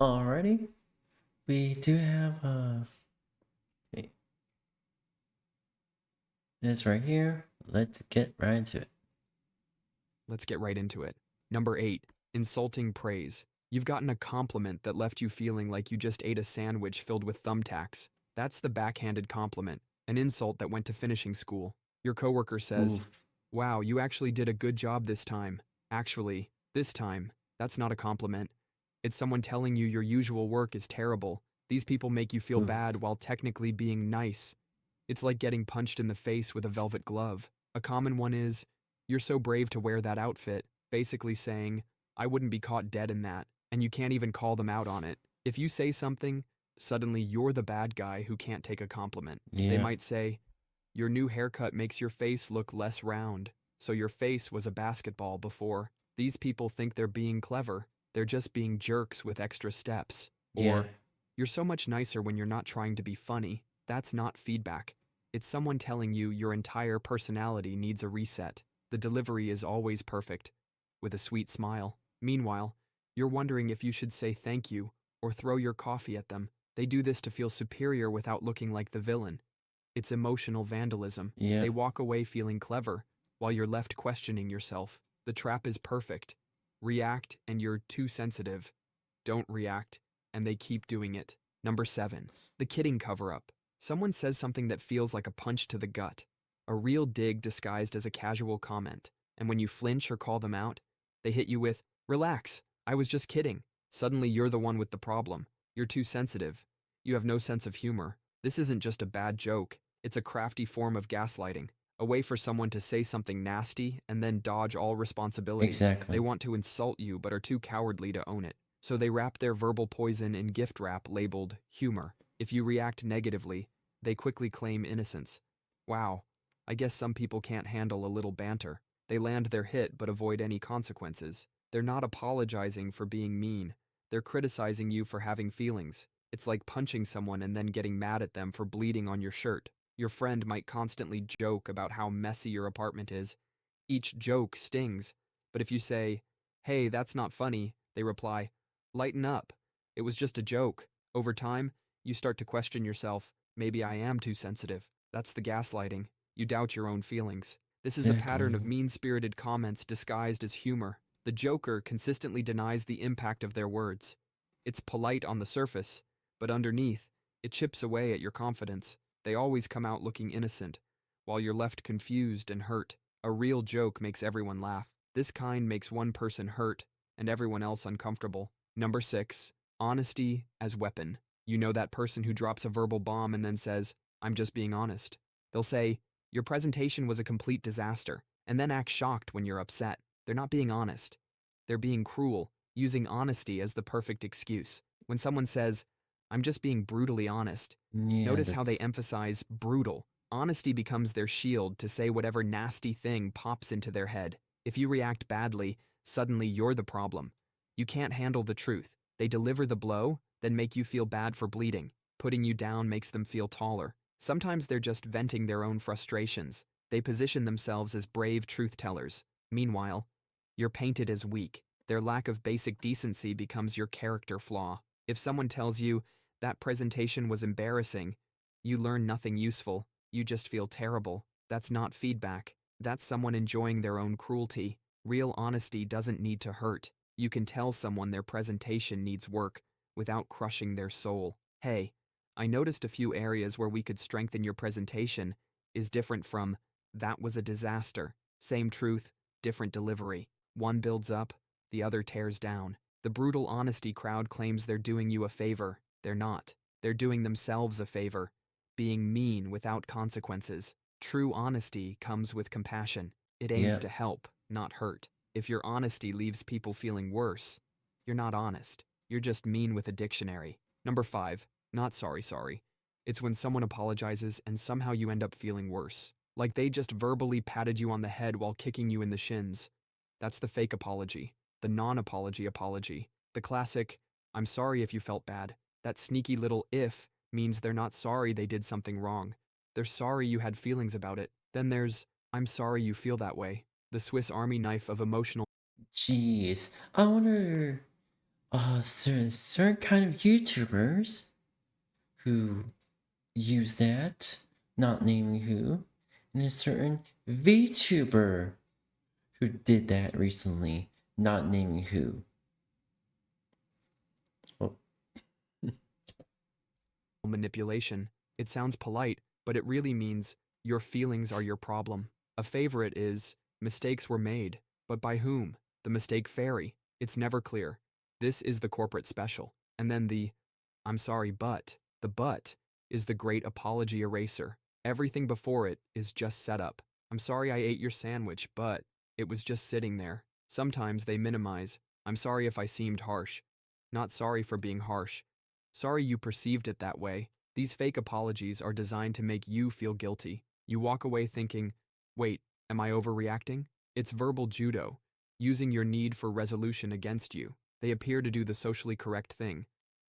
Alrighty. We do have okay. It's right here. Let's get right into it. Let's get right into it. Number 8, insulting praise. You've gotten a compliment that left you feeling like you just ate a sandwich filled with thumbtacks. That's the backhanded compliment, an insult that went to finishing school. Your coworker says, Ooh. "Wow, you actually did a good job this time." Actually, this time, that's not a compliment. It's someone telling you your usual work is terrible. These people make you feel Ooh. bad while technically being nice. It's like getting punched in the face with a velvet glove. A common one is, "You're so brave to wear that outfit," basically saying, "I wouldn't be caught dead in that," and you can't even call them out on it. If you say something, suddenly you're the bad guy who can't take a compliment. They Yeah. might say, "Your new haircut makes your face look less round, so your face was a basketball before." These people think they're being clever. They're just being jerks with extra steps. Yeah. Or, "You're so much nicer when you're not trying to be funny." That's not feedback. It's someone telling you your entire personality needs a reset. The delivery is always perfect, with a sweet smile. Meanwhile, you're wondering if you should say thank you or throw your coffee at them. They do this to feel superior without looking like the villain. It's emotional vandalism. Yeah. They walk away feeling clever, while you're left questioning yourself. The trap is perfect. React and you're too sensitive. Don't react, and they keep doing it. Number 7, the kidding cover-up. Someone says something that feels like a punch to the gut. A real dig disguised as a casual comment. And when you flinch or call them out, they hit you with, "Relax, I was just kidding." Suddenly you're the one with the problem. You're too sensitive. You have no sense of humor. This isn't just a bad joke. It's a crafty form of gaslighting. A way for someone to say something nasty and then dodge all responsibility. Exactly. They want to insult you but are too cowardly to own it. So they wrap their verbal poison in gift wrap labeled humor. If you react negatively, they quickly claim innocence. Wow, I guess some people can't handle a little banter. They land their hit but avoid any consequences. They're not apologizing for being mean. They're criticizing you for having feelings. It's like punching someone and then getting mad at them for bleeding on your shirt. Your friend might constantly joke about how messy your apartment is. Each joke stings. But if you say, "Hey, that's not funny," they reply, "Lighten up. It was just a joke." Over time, you start to question yourself. Maybe I am too sensitive. That's the gaslighting. You doubt your own feelings. This is a pattern of Exactly. mean-spirited comments disguised as humor. The joker consistently denies the impact of their words. It's polite on the surface, but underneath, it chips away at your confidence. They always come out looking innocent, while you're left confused and hurt. A real joke makes everyone laugh. This kind makes one person hurt and everyone else uncomfortable. Number 6, honesty as weapon. You know that person who drops a verbal bomb and then says, "I'm just being honest." They'll say, "Your presentation was a complete disaster," and then act shocked when you're upset. They're not being honest. They're being cruel, using honesty as the perfect excuse. When someone says, "I'm just being brutally honest," Yeah. notice how they That's emphasize brutal. Honesty becomes their shield to say whatever nasty thing pops into their head. If you react badly, suddenly you're the problem. You can't handle the truth. They deliver the blow, then make you feel bad for bleeding. Putting you down makes them feel taller. Sometimes they're just venting their own frustrations. They position themselves as brave truth-tellers. Meanwhile, you're painted as weak. Their lack of basic decency becomes your character flaw. If someone tells you, "That presentation was embarrassing," you learn nothing useful. You just feel terrible. That's not feedback. That's someone enjoying their own cruelty. Real honesty doesn't need to hurt. You can tell someone their presentation needs work without crushing their soul. "Hey, I noticed a few areas where we could strengthen your presentation," is different from, "That was a disaster." Same truth, different delivery. One builds up, the other tears down. The brutal honesty crowd claims they're doing you a favor. They're not. They're doing themselves a favor, being mean without consequences. True honesty comes with compassion. It aims yeah. to help, not hurt. If your honesty leaves people feeling worse, you're not honest. You're just mean with a dictionary. Number 5, not sorry. It's when someone apologizes and somehow you end up feeling worse. Like they just verbally patted you on the head while kicking you in the shins. That's the fake apology. The non-apology apology. The classic, "I'm sorry if you felt bad." That sneaky little "if" means they're not sorry they did something wrong. They're sorry you had feelings about it. Then there's, "I'm sorry you feel that way." The Swiss Army knife of emotional. Jeez. I wonder. certain kind of YouTubers who use that, not naming who, and a certain VTuber who did that recently, not naming who. Oh, Manipulation. It sounds polite, but it really means your feelings are your problem. A favorite is, mistakes were made, but by whom? The mistake fairy. It's never clear. This is the corporate special. And then the, I'm sorry, but. The but is the great apology eraser. Everything before it is just setup. I'm sorry I ate your sandwich, but it was just sitting there. Sometimes they minimize. I'm sorry if I seemed harsh. Not sorry for being harsh. Sorry you perceived it that way. These fake apologies are designed to make you feel guilty. You walk away thinking, wait, am I overreacting? It's verbal judo, using your need for resolution against you. They appear to do the socially correct thing.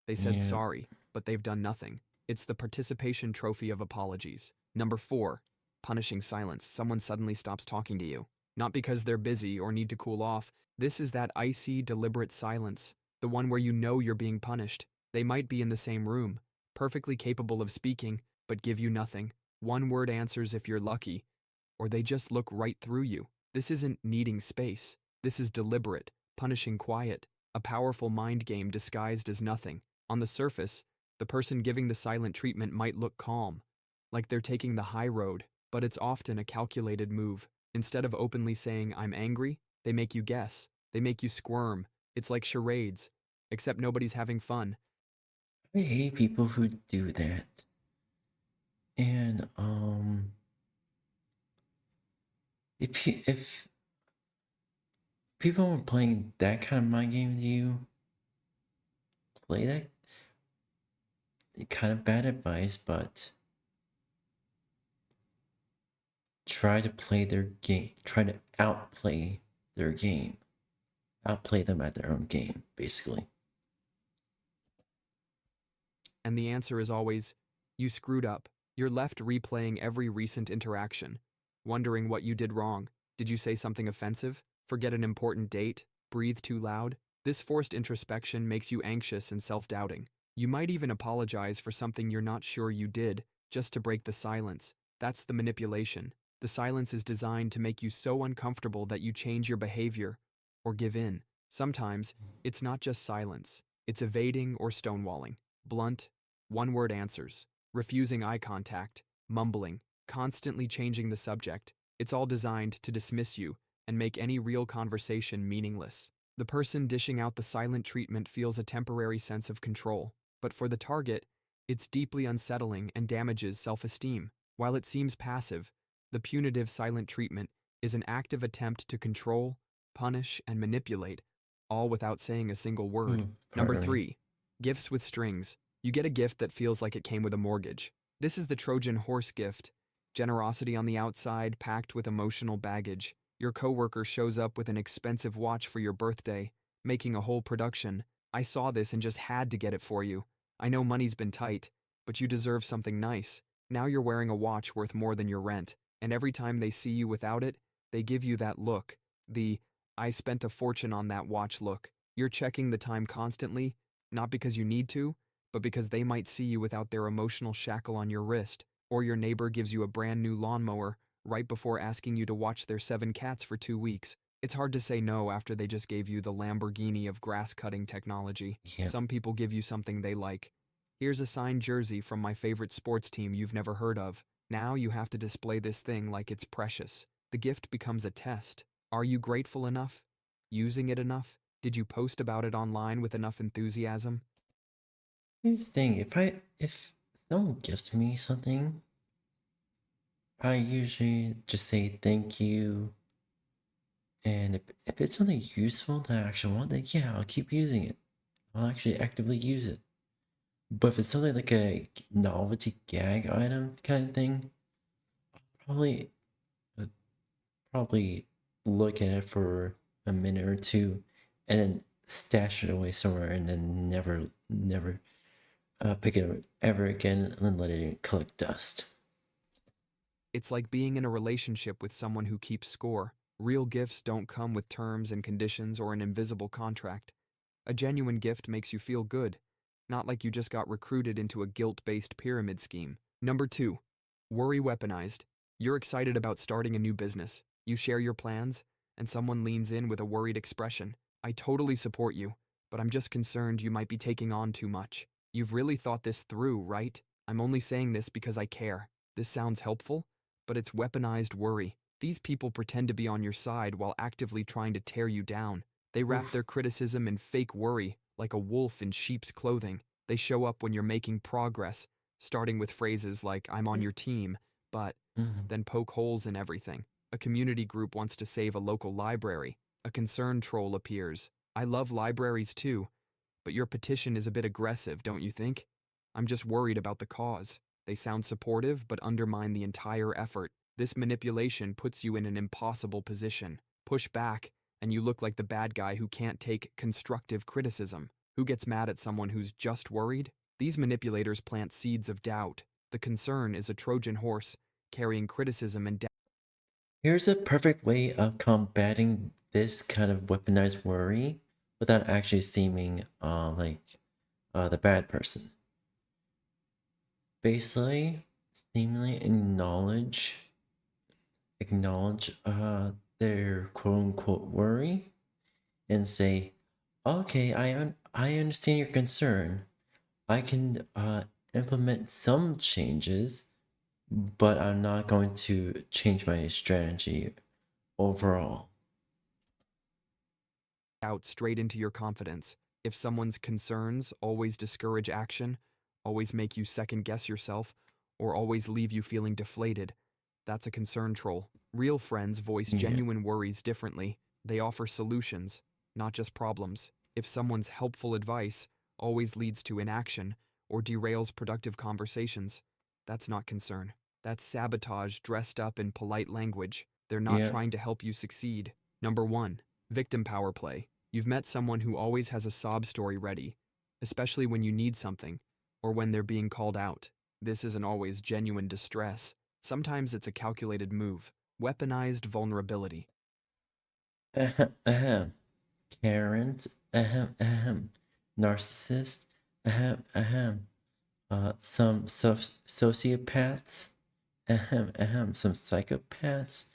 They said yeah. sorry, but they've done nothing. It's the participation trophy of apologies. Number 4, punishing silence. Someone suddenly stops talking to you. Not because they're busy or need to cool off. This is that icy, deliberate silence. The one where you know you're being punished. They might be in the same room, perfectly capable of speaking, but give you nothing. One-word answers if you're lucky. Or they just look right through you. This isn't needing space. This is deliberate, punishing quiet. A powerful mind game disguised as nothing. On the surface, the person giving the silent treatment might look calm, like they're taking the high road, but it's often a calculated move. Instead of openly saying, I'm angry, they make you guess. They make you squirm. It's like charades, except nobody's having fun. I hate people who do that. And if people are playing that kind of mind game with you, play that kind of bad advice, but try to play their game. Try to outplay their game. Outplay them at their own game, basically. And the answer is always, you screwed up. You're left replaying every recent interaction, wondering what you did wrong. Did you say something offensive? Forget an important date? Breathe too loud? This forced introspection makes you anxious and self-doubting. You might even apologize for something you're not sure you did, just to break the silence. That's the manipulation. The silence is designed to make you so uncomfortable that you change your behavior or give in. Sometimes, it's not just silence. It's evading or stonewalling. Blunt, one-word answers, refusing eye contact, mumbling, constantly changing the subject. It's all designed to dismiss you and make any real conversation meaningless. The person dishing out the silent treatment feels a temporary sense of control, but for the target, it's deeply unsettling and damages self-esteem. While it seems passive, the punitive silent treatment is an active attempt to control, punish, and manipulate, all without saying a single word. Number 3, gifts with strings. You get a gift that feels like it came with a mortgage. This is the Trojan horse gift. Generosity on the outside, packed with emotional baggage. Your coworker shows up with an expensive watch for your birthday, making a whole production. I saw this and just had to get it for you. I know money's been tight, but you deserve something nice. Now you're wearing a watch worth more than your rent, and every time they see you without it, they give you that look. The, I spent a fortune on that watch look. You're checking the time constantly, not because you need to, but because they might see you without their emotional shackle on your wrist, or your neighbor gives you a brand new lawnmower right before asking you to watch their 7 cats for 2 weeks. It's hard to say no after they just gave you the Lamborghini of grass-cutting technology. Yep. Some people give you something they like. Here's a signed jersey from my favorite sports team you've never heard of. Now you have to display this thing like it's precious. The gift becomes a test. Are you grateful enough? Using it enough? Did you post about it online with enough enthusiasm? Here's the thing, if someone gives me something, I usually just say thank you. And if it's something useful that I actually want, then yeah, I'll keep using it. I'll actually actively use it. But if it's something like a novelty gag item kind of thing, probably uh, probably look at it for a minute or two and then stash it away somewhere and then never pick it up ever again and then let it collect dust. It's like being in a relationship with someone who keeps score. Real gifts don't come with terms and conditions or an invisible contract. A genuine gift makes you feel good, not like you just got recruited into a guilt-based pyramid scheme. Number 2. Worry weaponized. You're excited about starting a new business. You share your plans, and someone leans in with a worried expression. I totally support you, but I'm just concerned you might be taking on too much. You've really thought this through, right? I'm only saying this because I care. This sounds helpful, but it's weaponized worry. These people pretend to be on your side while actively trying to tear you down. They wrap their criticism in fake worry, like a wolf in sheep's clothing. They show up when you're making progress, starting with phrases like, I'm on your team, but then poke holes in everything. A community group wants to save a local library. A concern troll appears. I love libraries too, but your petition is a bit aggressive, don't you think? I'm just worried about the cause. They sound supportive, but undermine the entire effort. This manipulation puts you in an impossible position. Push back, and you look like the bad guy who can't take constructive criticism. Who gets mad at someone who's just worried? These manipulators plant seeds of doubt. The concern is a Trojan horse, carrying criticism and doubt. Here's a perfect way of combating this kind of weaponized worry without actually seeming like the bad person. Basically, seemingly acknowledge their quote-unquote worry and say, okay, I understand your concern. I can implement some changes, but I'm not going to change my strategy overall. Out straight into your confidence. If someone's concerns always discourage action, always make you second-guess yourself, or always leave you feeling deflated, that's a concern troll. Real friends voice genuine worries differently. They offer solutions, not just problems. If someone's helpful advice always leads to inaction or derails productive conversations, that's not concern. That's sabotage dressed up in polite language. They're not trying to help you succeed. Number 1. Victim power play. You've met someone who always has a sob story ready, especially when you need something, or when they're being called out. This isn't always genuine distress. Sometimes it's a calculated move. Weaponized vulnerability. Ahem. Karens. Ahem. Narcissist. Ahem. Some sociopaths. Ahem. Some psychopaths.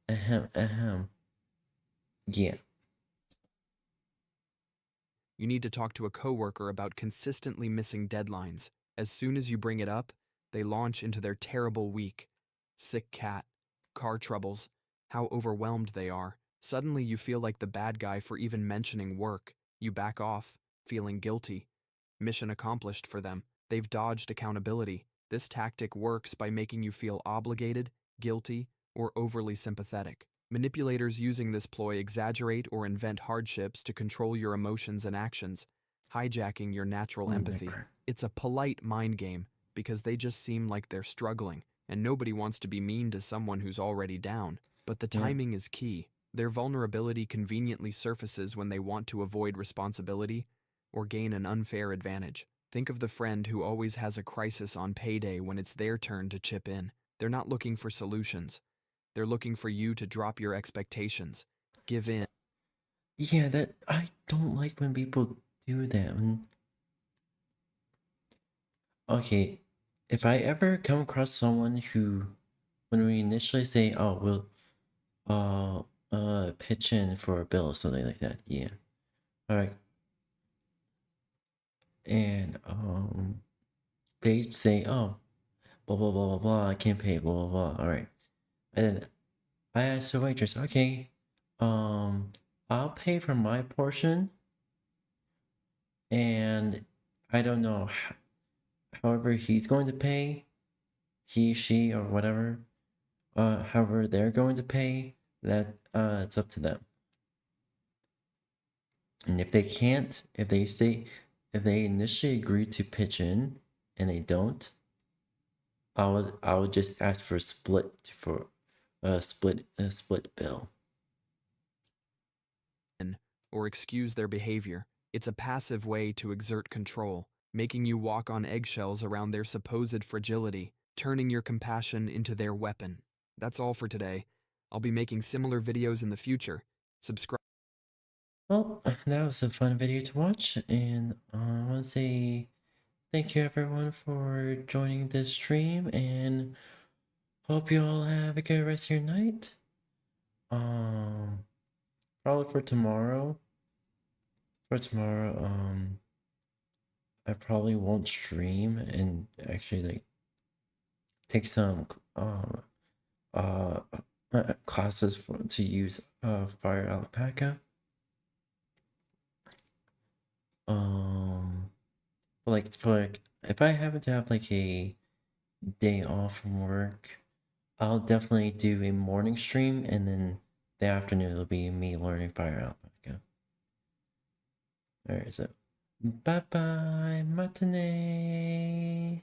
Ahem. Yeah. You need to talk to a coworker about consistently missing deadlines. As soon as you bring it up, they launch into their terrible week. Sick cat, car troubles, how overwhelmed they are. Suddenly you feel like the bad guy for even mentioning work. You back off, feeling guilty. Mission accomplished for them. They've dodged accountability. This tactic works by making you feel obligated, guilty, or overly sympathetic. Manipulators using this ploy exaggerate or invent hardships to control your emotions and actions, hijacking your natural empathy. It's a polite mind game because they just seem like they're struggling, and nobody wants to be mean to someone who's already down. But the timing is key. Their vulnerability conveniently surfaces when they want to avoid responsibility or gain an unfair advantage. Think of the friend who always has a crisis on payday when it's their turn to chip in. They're not looking for solutions. They're looking for you to drop your expectations. Give in. Yeah, that I don't like when people do that. Okay, if I ever come across someone who, when we initially say, "Oh, we'll pitch in for a bill," or something like that, yeah, all right, and they say, "Oh, blah blah blah blah blah, I can't pay, blah blah blah," all right, and then I asked the waitress, "Okay, I'll pay for my portion," and I don't know. However he's going to pay, he, she, or whatever, however they're going to pay, that it's up to them. And if they can't, if they initially agree to pitch in and they don't, I would just ask for a split bill. Or excuse their behavior. It's a passive way to exert control, making you walk on eggshells around their supposed fragility, turning your compassion into their weapon. That's all for today. I'll be making similar videos in the future. Subscribe. Well, that was a fun video to watch, and I want to say thank you everyone for joining this stream, and hope you all have a good rest of your night. Probably for tomorrow. I probably won't stream and actually like take some uh classes to use Fire Alpaca. Like for like if I happen to have like a day off from work, I'll definitely do a morning stream, and then the afternoon will be me learning Fire Alpaca. Alright, so bye bye, matinee.